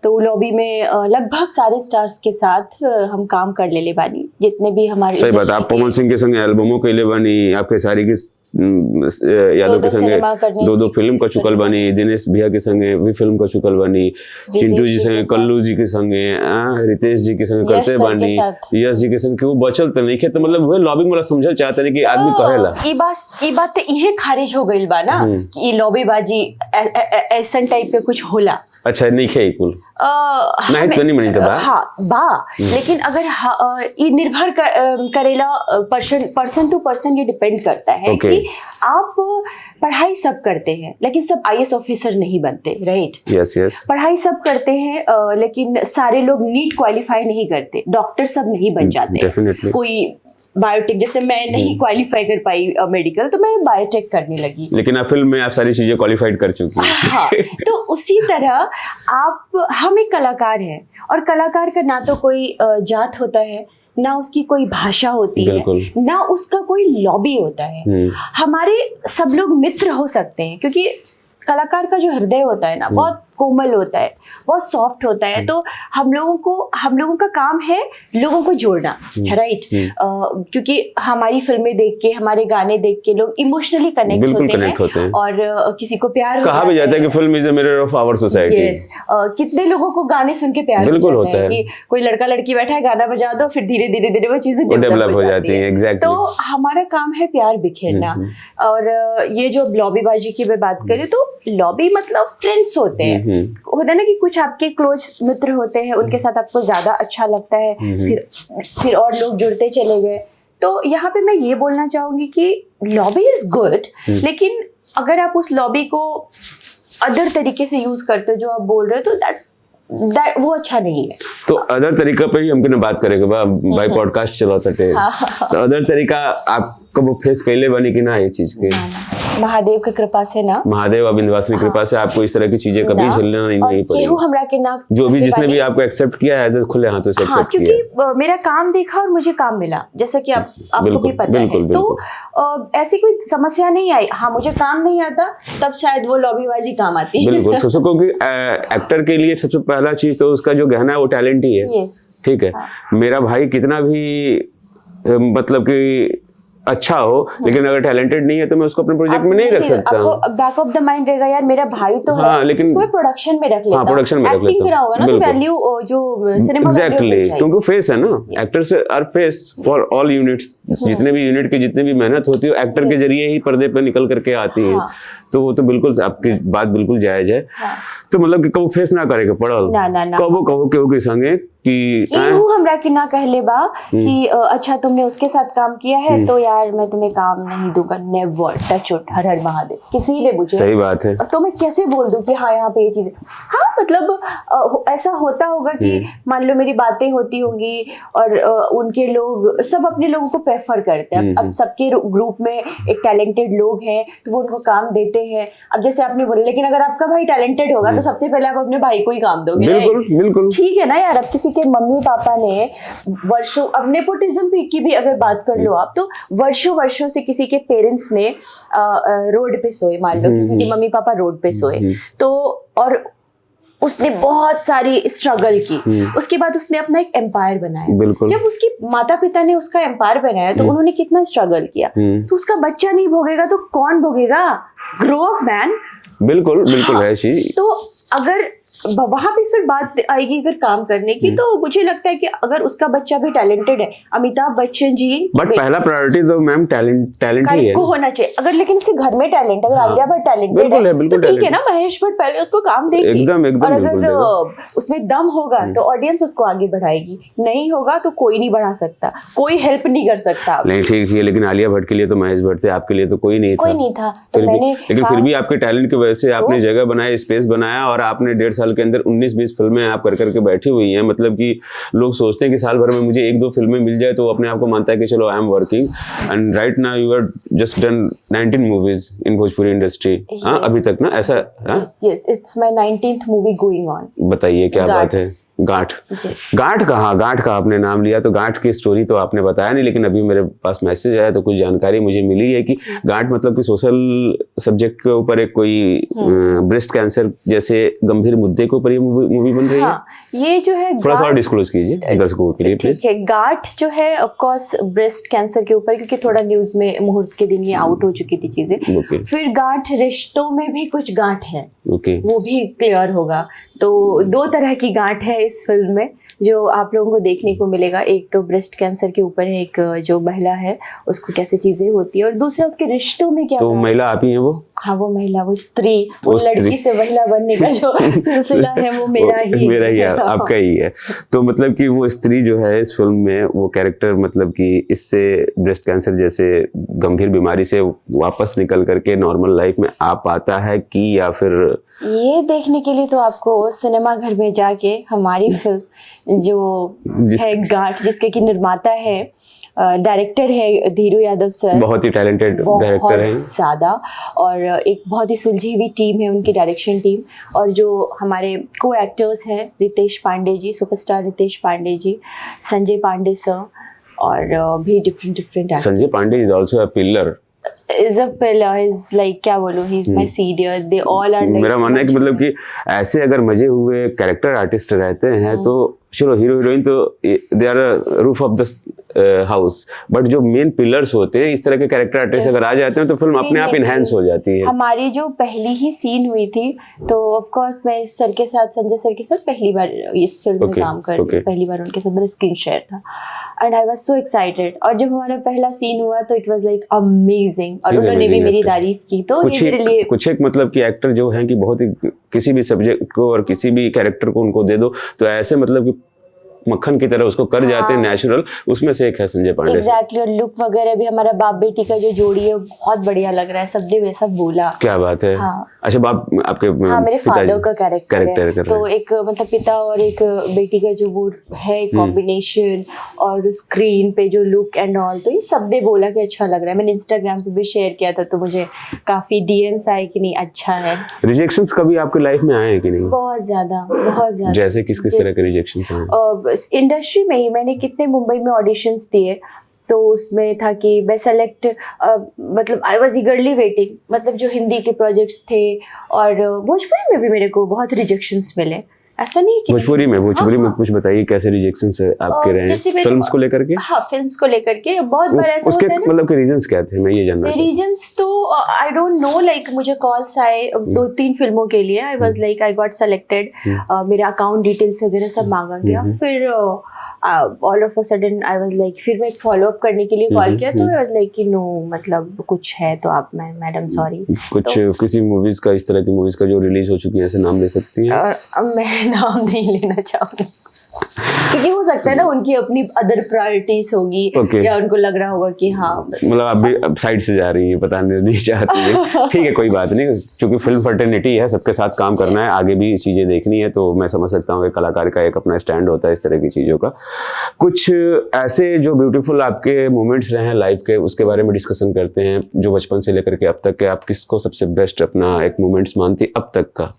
तो लॉबी में लगभग सारे स्टार्स के साथ हम काम कर ले बानी, जितने भी हमारे। सही बात, आप पवन सिंह के संग एल्बमों कैले बानी, आपके सारी की यादव के संगे 2 फिल्म का चुकल बानी, दिनेश भैया के संगे भी फिल्म का चुकल बानी, चिंटू जी संगे, कल्लू जी के संगे, रितेश जी के संगे करते बानी, यश जी के संगे, कि वो बचल तो नहीं खे, तो मतलब वो लॉबिंग वाला समझल चाहते नहीं कि आदमी कहेला ई बात तो इहे खारिज हो गइल बा ना कि लॉबी बाजी ऐसा टाइप के कुछ होला। अच्छा, नहीं खे कुल नहीं तो नहीं मनी तो बा, हाँ बा, लेकिन अगर ये निर्भर करेला पर्सन टू पर्सन, ये डिपेंड करता है कि आप पढ़ाई सब करते हैं लेकिन सब IAS ऑफिसर नहीं बनते, राइट? यस पढ़ाई सब करते हैं लेकिन सारे लोग नीट क्वालिफाई नहीं करते, डॉक्टर सब नहीं बन जाते, कोई बायोटेक, जैसे मैं नहीं क्वालिफाई कर पाई मेडिकल, तो मैं बायोटेक करने लगी, लेकिन आप फिल्म में आप सारी चीजें क्वालिफाइड कर चुकी हैं। हाँ, तो उसी तरह हम एक कलाकार हैं, और कलाकार का ना तो कोई जात होता है, ना उसकी कोई भाषा होती है, ना उसका कोई लॉबी होता है। हमारे सब लोग मित्र हो सकते हैं, क्योंकि कलाकार का जो हृदय होता है ना, बहुत कोमल होता है, बहुत सॉफ्ट होता है। तो हम लोगों का काम है लोगों को जोड़ना, राइट। क्योंकि हमारी फिल्में देख के, हमारे गाने देख के लोग इमोशनली कनेक्ट होते हैं और किसी को प्यार कहा भी जाता है कि film is a mirror of our society. Yes, कितने लोगों को गाने सुन के प्यार होता है कि कोई लड़का लड़की बैठा है, गाना बजा दो, फिर धीरे धीरे वो चीजें डेवलप हो जाती है। exactly. तो हमारा काम है प्यार बिखेरना। और ये जो लॉबीबाजी की मैं बात करें तो लॉबी मतलब फ्रेंड्स होते हैं, होता है ना कि कुछ आपके क्लोज मित्र होते हैं, उनके साथ आपको ज्यादा अच्छा लगता है, फिर और लोग जुड़ते चले गए। तो यहाँ पे मैं ये बोलना चाहूंगी कि लॉबी इज गुड, लेकिन अगर आप उस लॉबी को अदर तरीके से यूज करते हो जो आप बोल रहे हो, तो वो अच्छा नहीं है। तो अदर तरीका पे ही हमके बात करेंगे भाई पॉडकास्ट चलाते तो अदर तरीका आपको वो फेस कैले बनी कि ना ये चीज के? महादेव की कृपा से ना, महादेव और विंध्यवासिनी कृपा से आपको इस तरह की चीजें कभी झेलना नहीं पड़ी। हमरा के ना जो भी जिसने भी आपको एक्सेप्ट किया है खुले हाथों से एक्सेप्ट किया। क्योंकि मेरा काम देखा और मुझे काम मिला, जैसा कि आपको भी पता है। तो ऐसी कोई समस्या नहीं आई। हाँ, मुझे काम नहीं आता तब शायद वो लॉबीबाजी काम आती है। बिल्कुल, सबसे क्योंकि एक्टर के लिए सबसे पहला चीज तो उसका जो गहना है वो टैलेंट ही है। ठीक है, मेरा भाई कितना भी मतलब कि अच्छा हो, लेकिन अगर टैलेंटेड नहीं है तो मैं उसको अपने प्रोजेक्ट में नहीं रख सकता। आपको बैक ऑफ द माइंड रहेगा यार मेरा भाई तो है, लेकिन उसको प्रोडक्शन में रख लेता हूं, प्रोडक्शन में रख लेता हूं, कराऊंगा ना, तो वैल्यू जो सिनेमा एग्जैक्टली, क्योंकि फेस है ना, actors are face for all units. जितने भी यूनिट की जितनी भी मेहनत होती है एक्टर के जरिए ही पर्दे पे निकल करके आती है। तो वो तो बिल्कुल आपकी बात बिल्कुल जायज है। तो मतलब कि कबो फेस ना करे के पड़ल, कबो केहू के संगे कि हमरा के ना कहले बा कि अच्छा तुमने उसके साथ काम किया है तो यार मैं तुम्हें काम नहीं दूंगा। नेवर, टच वुड, हर हर महादेव, किसी ने मुझे। सही बात है। तो मैं कैसे बोल दूं कि हाँ यहाँ पे ये चीजें, हाँ मतलब ऐसा होता होगा कि मान लो मेरी बातें होती होंगी और उनके लोग सब अपने लोगों को प्रेफर करते हैं। अब सबके ग्रुप में एक टैलेंटेड लोग हैं तो वो उनको काम देते हैं। अब जैसे आपने बोला, लेकिन अगर आपका भाई टैलेंटेड होगा तो सबसे पहले आप अपने भाई को ही काम दोगे। बिल्कुल, ठीक है ना यार। अब किसी के मम्मी पापा ने वर्षों, अब नेपोटिज्म की भी अगर बात कर लो आप, तो वर्षों से किसी के पेरेंट्स ने रोड पे सोए, मान लो किसी के मम्मी पापा रोड पे सोए, तो और उसने बहुत सारी स्ट्रगल की, उसके बाद उसने अपना एक एम्पायर बनाया। जब उसकी माता पिता ने उसका एम्पायर बनाया तो उन्होंने कितना स्ट्रगल किया, तो उसका बच्चा नहीं भोगेगा तो कौन भोगेगा? Grow up man. बिल्कुल है जी। तो अगर वहां भी फिर बात आएगी अगर काम करने की, तो मुझे लगता है कि अगर उसका बच्चा भी टैलेंटेड है, अमिताभ बच्चन जी, बट पहला प्रायोरिटी तो मैम टैलेंट ही है, को होना चाहिए। अगर लेकिन उसके घर में टैलेंट, अगर आलिया भट्ट टैलेंटेड है तो ठीक है ना, महेश भट्ट पहले उसको काम देगी। एकदम और अगर उसमें दम होगा तो ऑडियंस उसको आगे बढ़ाएगी, नहीं होगा तो कोई नहीं बढ़ा सकता, कोई हेल्प नहीं कर सकता। नहीं ठीक है, लेकिन आलिया भट्ट के लिए तो महेश भट्ट थे, आपके लिए तो कोई नहीं था। लेकिन फिर भी आपके टैलेंट की वजह से आपने जगह बनाई, स्पेस बनाया, और आपने 1.5 साल के अंदर 19-20 फिल्में आप कर करके बैठी हुई हैं। मतलब कि लोग सोचते हैं कि साल भर में मुझे 1-2 फिल्में मिल जाए तो अपने आप को मानता है कि चलो I am working, and right now you are just done 19 movies in Bhojpuri industry. हाँ, अभी तक ना ऐसा? Yes, it's my 19th movie going on. बताइए क्या बात है। गांठ कहाँ, गांठ का आपने नाम लिया तो गांठ की स्टोरी तो आपने बताया नहीं, लेकिन अभी मेरे पास मैसेज आया तो कुछ जानकारी मुझे मिली है कि गांठ मतलब कि सोशल सब्जेक्ट के ऊपर एक कोई ब्रेस्ट कैंसर जैसे गंभीर मुद्दे के ऊपर ये मूवी बन रही है। ये जो है थोड़ा सा और डिस्क्लोज कीजिए दर्शकों के लिए प्लीज। गांठ जो है ऑफ कोर्स ब्रेस्ट कैंसर के ऊपर, क्योंकि थोड़ा न्यूज में मुहूर्त के दिन ये आउट हो चुकी थी चीजें। फिर गांठ रिश्तों में भी कुछ गांठ है, वो भी क्लियर होगा। तो 2 तरह की गांठ है इस फिल्म में जो आप लोगों को देखने को मिलेगा। एक तो ब्रेस्ट कैंसर के ऊपर है, एक जो महिला है उसको कैसे चीजें होती है, और दूसरा उसके रिश्तों में क्या। तो महिला आप ही हैं वो? हाँ, वो महिला, वो स्त्री, वो लड़की से महिला बनने का जो सिलसिला है वो मेरा ही है, आपका ही है। तो मतलब कि वो स्त्री जो है इस फिल्म में, वो कैरेक्टर मतलब कि इससे ब्रेस्ट कैंसर जैसे गंभीर बीमारी से वापस निकल करके नॉर्मल लाइफ में आ पाता है कि, या फिर ये देखने के लिए तो आपको सिनेमा घर में जाके हमारी फिल्म जो है गांठ, जिसके की निर्माता है, डायरेक्टर है धीरू यादव सर, बहुत ही टैलेंटेड डायरेक्टर हैं, ज्यादा, और एक बहुत ही सुलझी हुई टीम है उनकी डायरेक्शन टीम। और जो हमारे को एक्टर्स हैं, रितेश पांडे जी, सुपरस्टार रितेश पांडे जी, संजय पांडे सर, और भी different actors. Sanjay Pandey is also a pillar is a pillar. He's like क्या बोलूँ? He's my senior. They all are like. मेरा मानना है कि मतलब कि ऐसे अगर मजे हुए कैरेक्टर आर्टिस्ट रहते हैं तो चलो हीरो हीरोइन तो they are roof of the house, but जो मेन पिलर्स होते हैं इस तरह के कैरेक्टर आर्टिस्ट अगर आ जाते हैं तो फिल्म अपने आप इनहेंस हो जाती है। हमारी जो पहली ही सीन हुई थी तो ऑफ कोर्स मैं सर के साथ, संजय सर के साथ पहली बार इस फिल्म में काम कर रही हूँ, पहली बार उनके साथ मेरा स्क्रीन शेयर था and I was so excited. और जब हमारा पहला सीन हुआ तो इट वाज लाइक अमेजिंग और उन्होंने भी मेरी तारीफ की। तो ये मेरे लिए कुछ एक मतलब कि एक्टर जो हैं कि बहुत ही किसी भी सब्जेक्ट को और किसी भी कैरेक्टर को उनको दे दो तो ऐसे मतलब कि मक्खन की तरह उसको कर जाते हैं नेचुरल। उसमें से एक है संजय पांडे। एग्जैक्टली। और लुक वगैरह भी हमारा बाप बेटी का जो जोड़ी है बहुत बढ़िया लग रहा है, सबने वैसा बोला। क्या बात है। हाँ। अच्छा बाप आपके मेरे फादर का कैरेक्टर है तो है। एक मतलब पिता और एक बेटी का जो वो है कॉम्बिनेशन और स्क्रीन पे जो लुक एंड ऑल, तो ये सबने बोला कि अच्छा लग रहा है। मैंने इंस्टाग्राम पे भी शेयर किया था तो मुझे काफी डीएम्स आए कि नहीं अच्छा है। रिजेक्शंस कभी आपके लाइफ में आए हैं कि नहीं? बहुत ज्यादा। जैसे किस तरह के रिजेक्शंस आए? इंडस्ट्री में ही मैंने कितने मुंबई में ऑडिशंस दिए तो उसमें था कि मैं सेलेक्ट मतलब आई वाज ईगरली वेटिंग, मतलब जो हिंदी के प्रोजेक्ट्स थे और भोजपुरी में भी मेरे को बहुत रिजेक्शंस मिले। ऐसा नहीं कि भोजपुरी में कुछ बताइए कैसे रिजेक्शंस आपके रहे हैं फिल्म्स को लेकर के? हाँ, फिल्म्स को लेकर के बहुत बार ऐसा उसके होता है मतलब के रीजंस क्या थे, मैं ये जानना चाहता हूं। रीजंस तो आई डोंट नो, लाइक मुझे कॉल्स आए 2-3 फिल्मों के लिए। आई was like I got selected, मेरा अकाउंट डिटेल्स वगैरह सब मांगा गया। फिर all of a sudden I was like, फिर मैं फॉलो अप करने के लिए कॉल किया तो आई वाज लाइक कि नो मतलब कुछ है तो आप, मैडम सॉरी। कुछ किसी मूवीज का, इस तरह की मूवीज का जो रिलीज हो चुकी है ऐसे नाम ले सकती हैं? मैं नाम नहीं लेना चाहूंगी क्योंकि हो सकता है ना उनकी अपनी अदर प्रायोरिटीज होगी या उनको लग रहा होगा कि हाँ मतलब आप भी अब साइड से जा रही है, बताने नहीं चाहती है। ठीक है कोई बात नहीं, क्योंकि फिल्म फर्टर्निटी है, सबके साथ काम करना है, आगे भी चीजें देखनी है, तो मैं समझ सकता हूँ कि कलाकार का एक अपना स्टैंड होता है इस तरह की चीजों का। कुछ ऐसे जो ब्यूटीफुल आपके मोमेंट्स रहे हैं लाइफ के, उसके बारे में डिस्कशन करते हैं, जो बचपन से लेकर के अब तक के आप किसको सबसे बेस्ट अपना एक मोमेंट्स मानती अब तक का?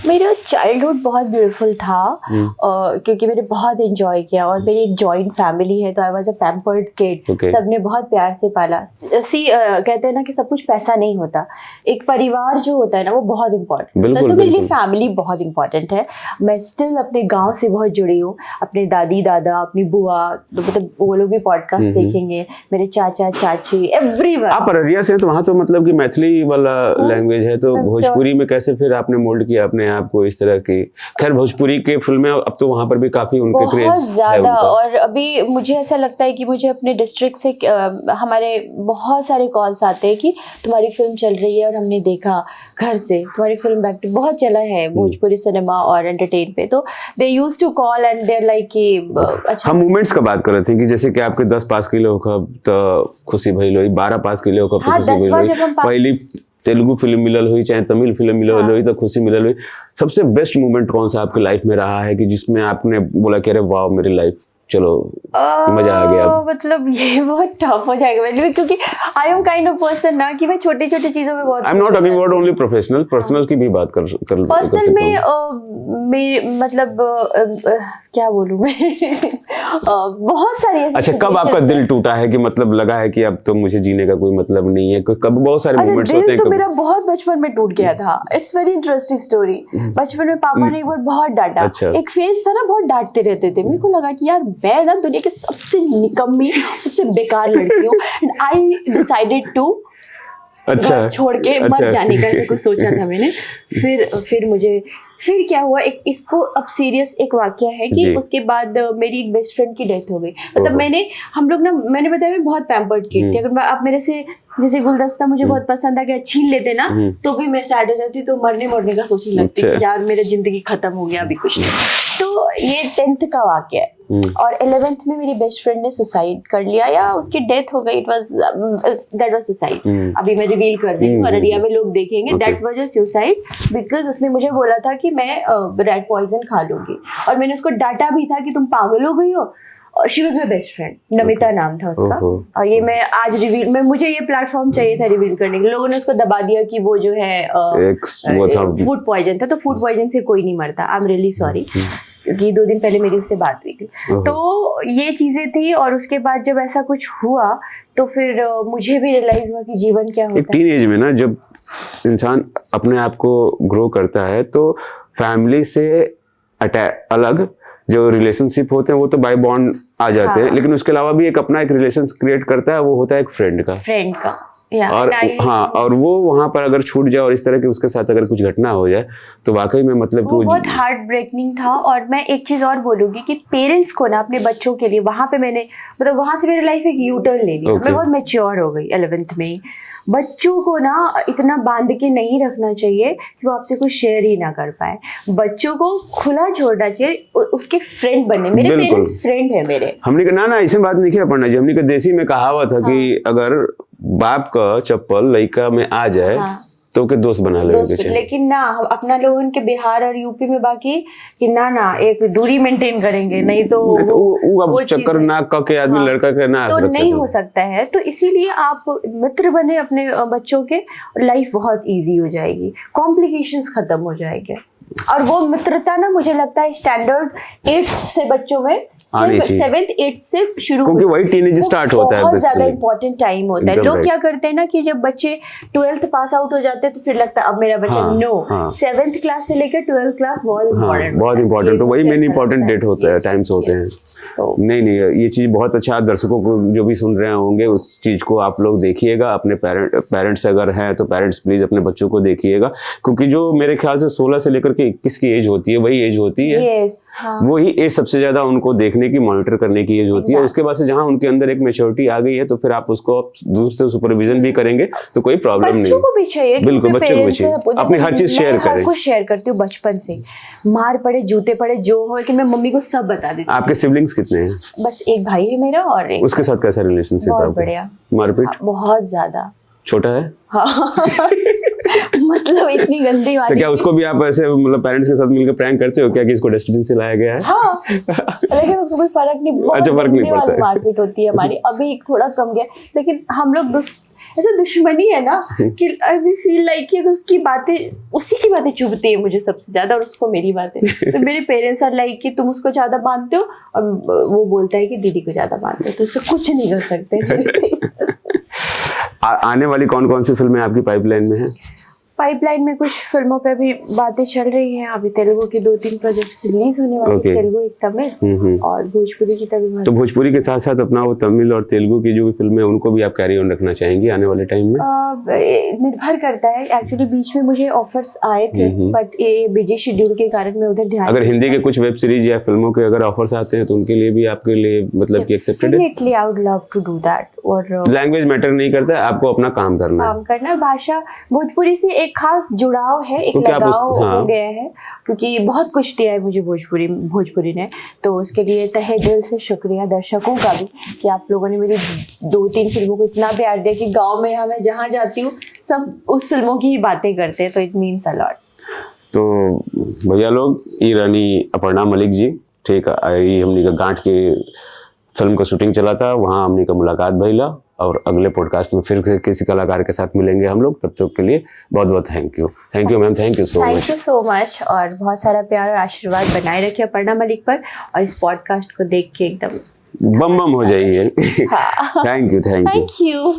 मेरा चाइल्डहुड बहुत ब्यूटीफुल था क्योंकि मैंने बहुत एंजॉय किया और मेरी एक जॉइंट फैमिली है तो I was a pampered kid. सबने बहुत प्यार से पाला। कहते हैं ना कि सब कुछ पैसा नहीं होता, एक परिवार जो होता है ना वो बहुत इम्पोर्टेंट होता है। तो मेरे लिए फैमिली बहुत इंपॉर्टेंट है। मैं स्टिल अपने गाँव से बहुत जुड़ी हूँ, अपने दादी दादा, अपनी बुआ, तो मतलब वो लोग भी पॉडकास्ट देखेंगे, मेरे चाचा चाची, एवरीवन। आप अररिया से हैं तो वहाँ तो मतलब कि मैथिली वाला लैंग्वेज है, तो भोजपुरी में कैसे फिर आपने मोल्ड किया अपने आप को इस तरह की? खैर भोजपुरी के फिल्में अब तो वहाँ पर भी काफी उनके क्रेज बहुत ज्यादा। और अभी मुझे ऐसा लगता है कि मुझे अपने डिस्ट्रिक्ट से हमारे बहुत सारे कॉल्स आते हैं कि तुम्हारी फिल्म चल रही है और हमने देखा घर से, तुम्हारी फिल्म बैक टू बहुत चला है भोजपुरी सिनेमा और एंटरटेन पे, तो they used to call and there like कि अच्छा। हम मूवमेंट्स का बात कर रहे थे कि जैसे कि आपके 10 पास किलो कब तो खुशी भइल होई, 12 पास किलो कब तो खुशी भइल होई, पहली तेलुगु फिल्म मिलल हुई चाहे तमिल फिल्म मिलल हुई तो खुशी मिलल हुई। सबसे बेस्ट मोमेंट कौन सा आपकी लाइफ में रहा है कि जिसमें आपने बोला कि अरे वाह मेरी लाइफ चलो मजा आ गया? मतलब ये बहुत टफ हो जाएगा मेरे लिए क्योंकि I am kind of person ना कि मैं छोटी छोटी चीजों में बहुत, I am not talking about only professional, personal की भी बात कर पर्सनल में मतलब क्या बोलूं मैं बहुत सारी ऐसी। अच्छा कब आपका दिल टूटा है कि मतलब लगा है कि अब तो मुझे जीने का कोई मतलब नहीं है? कब बहुत सारे मोमेंट्स होते हैं। तो मेरा बहुत बचपन में टूट गया था। It's very interesting story. बचपन में पापा ने एक बार बहुत डांटा। एक फेज था ना, बहुत डांटते रहते थे। मेरे को लगा कि यार मैं ना दुनिया की सबसे निकम्मी, सबसे बेकार लड़की हूँ एंड आई डिसाइडेड टू छोड़ के मर जाने का ऐसा कुछ सोचा था मैंने। फिर क्या हुआ, एक इसको अब सीरियस एक वाकया है कि उसके बाद मेरी एक बेस्ट फ्रेंड की डेथ हो गई। मतलब मैंने बताया मैं बहुत पैम्पर्ड किड थी। अगर आप मेरे से जैसे गुलदस्ता मुझे बहुत पसंद आ गया छीन लेते ना तो भी मैं सैड हो जाती, तो मरने का सोचने लगती कि यार मेरा जिंदगी खत्म हो गया, अभी कुछ नहीं। तो ये 10th का वाकया है। और 11th में मेरी बेस्ट फ्रेंड ने सुसाइड कर लिया या उसकी डेथ हो गई। That was suicide. अभी मैं रिवील कर रही हूँ, अररिया में लोग देखेंगे। That was a suicide because उसने मुझे बोला था कि मैं रेड पॉइजन खा लूंगी और मैंने उसको डांटा भी था कि तुम पागल हो गई हो। और she was my best friend, Namita नाम था उसका। और ये मैं आज रिवील, मुझे ये प्लेटफॉर्म चाहिए था रिवील करने के लिए। लोगों ने उसको दबा दिया कि वो जो है फूड पॉइजन था, तो फूड पॉइजन से कोई नहीं मरता। I am really sorry. क्योंकि 2 दिन पहले मेरी उससे बात हुई थी। तो ये चीजें थी, और उसके बाद जब ऐसा कुछ हुआ तो फिर मुझे भी रियलाइज हुआ कि जीवन क्या होता है। टीन एज में ना जब इंसान अपने आप को ग्रो करता है तो फैमिली से अलग जो रिलेशनशिप होते हैं वो तो बाय बॉन्ड आ जाते हैं, लेकिन उसके अलावा भी एक अपना एक रिलेशन क्रिएट करता है, वो होता है एक फ्रेंड का। और हाँ, और वो वहां पर अगर छूट जाए और इस तरह की उसके साथ अगर कुछ घटना हो जाए तो वाकई में मतलब वो बहुत हार्ट ब्रेकिंग था। और मैं एक चीज और बोलूंगी कि पेरेंट्स को ना अपने बच्चों के लिए, वहां पे मैंने मतलब वहां से मेरी लाइफ एक यू टर्न ले लिया। मैं बहुत मैच्योर हो गई 11th में ही। बच्चों को ना इतना बांध के नहीं रखना चाहिए कि वो आपसे कुछ शेयर ही ना कर पाए। बच्चों को खुला छोड़ना चाहिए, उसके फ्रेंड बने। मेरे पेरेंट्स फ्रेंड है मेरे। हमने ना ऐसी बात नहीं किया पढ़ना जी। हमने का देसी में कहावत है कि अगर बाप का चप्पल लड़का में आ जाए तो के दोस्त बना लेंगे। लेकिन ना हम अपना लोग उनके बिहार और यूपी में बाकी कि ना एक दूरी मेंटेन करेंगे, नहीं तो वो चक्कर ना के आदमी लड़का के ना तो नहीं हो सकता है। तो इसीलिए आप मित्र बने अपने बच्चों के, लाइफ बहुत इजी हो जाएगी, कॉम्प्लिकेशंस खत्म हो जाएंगे। और वो मित्रता ना मुझे लगता है स्टैंडर्ड 8 से बच्चों में 7th 8th से शुरू, क्योंकि वही टीनेज स्टार्ट होता है। बहुत ज्यादा इंपॉर्टेंट टाइम होता है। लोग क्या करते हैं ना कि जब बच्चे 12th पास आउट हो जाते हैं तो फिर लगता है अब मेरा बच्चा 7th क्लास से लेकर 12th क्लास बहुत इंपॉर्टेंट। तो वही मेन इंपॉर्टेंट डेट होता है, टाइम्स होते हैं। नहीं ये चीज बहुत अच्छा, दर्शकों को जो भी सुन रहे होंगे उस चीज को आप लोग देखिएगा। अपने पेरेंट्स अगर हैं तो पेरेंट्स प्लीज अपने बच्चों को देखिएगा, क्योंकि जो मेरे ख्याल से 16 से लेकर के 21 की एज होती है वही एज होती है। वही एज सबसे ज्यादा उनको देखने की, मॉनिटर करने की एज होती है। उसके बाद से जहाँ उनके अंदर एक मैच्योरिटी आ गई है तो फिर आप उसको दूर से सुपरविजन भी करेंगे तो कोई प्रॉब्लम नहीं। बच्चों को भी चाहिए, बिल्कुल बच्चों को भी चाहिए, अपनी हर चीज शेयर करें। कुछ शेयर करती हूँ बचपन से, मार पड़े जूते पड़े जो हो, लेकिन मैं मम्मी को सब बता देती हूँ। आपके सिबलिंग्स कितने हैं? बस एक भाई है मेरा, और एक उसके साथ कैसा रिलेशनशिप है? बहुत बढ़िया। मारपीट? बहुत ज्यादा। छोटा है? हाँ। मतलब इतनी गंदी वाली। तो क्या उसको भी आप ऐसे मतलब पेरेंट्स के साथ मिलकर प्रैंक करते हो क्या कि इसको डस्टबिन से लाया गया है? हाँ, लेकिन उसको कोई फर्क नहीं। अच्छा, फर्क नहीं पड़ता है। मारपीट होती है हमारी, अभी थोड़ा कम गया, लेकिन हम लोग ऐसा दुश्मनी है ना कि आई फील लाइक कि उसकी बातें, उसी की बातें चुभती है मुझे सबसे ज्यादा, और उसको मेरी बातें। तो मेरे पेरेंट्स आर लाइक कि तुम उसको ज्यादा बांधते हो, और वो बोलता है कि दीदी को ज्यादा बांधते हो, तो उसको कुछ नहीं कर सकते। आने वाली कौन कौन सी फिल्में आपकी पाइपलाइन में है? पाइपलाइन में कुछ फिल्मों पे भी बातें चल रही हैं। अभी तेलुगु की 2-3 प्रोजेक्ट्स रिलीज होने वाली हैं। तेलुगु, एक तमिल और भोजपुरी की तभी। तो भोजपुरी के साथ साथ अपना वो तमिल और तेलुगु की जो भी फिल्में हैं उनको भी आप कैरी ऑन रखना चाहेंगी आने वाले टाइम में? निर्भर करता है। एक्चुअली बीच में मुझे ऑफर्स आए थे, बट ये बिजी शेड्यूल के कारण मैं उधर ध्यान। अगर हिंदी के कुछ वेब सीरीज या फिल्मों के अगर ऑफर्स आते हैं तो उनके लिए भी आपके लिए मतलब कि एक्सेप्टेड है? Definitely I would love to do that. और लैंग्वेज मैटर नहीं करता है, आपको अपना काम करना है। भाषा भोजपुरी से एक खास जुड़ाव है, एक लगाव हो गया है, क्योंकि बहुत कुछ दिया है मुझे भोजपुरी ने। तो उसके लिए तहे दिल से शुक्रिया दर्शकों का भी कि आप लोगों ने मेरी 2-3 फिल्मों को इतना प्यार दिया कि गाँव में मैं जहाँ जाती हूँ सब उस फिल्मों की ही बातें करते हैं। तो इट मीन्स अ लॉट। तो भैया लोग, ये रानी अपर्णा मलिक जी, ठीक है, हमने का गांठ की फिल्म का शूटिंग चला था, वहाँ हमने का मुलाकात भइला, और अगले पॉडकास्ट में फिर से किसी कलाकार के साथ मिलेंगे हम लोग। तब तक के लिए बहुत बहुत thank you ma'am, thank you so much. और बहुत सारा प्यार और आशीर्वाद बनाए रखिए अपर्णा मलिक पर, और इस पॉडकास्ट को देख के एकदम बम हो जाइए। Thank you.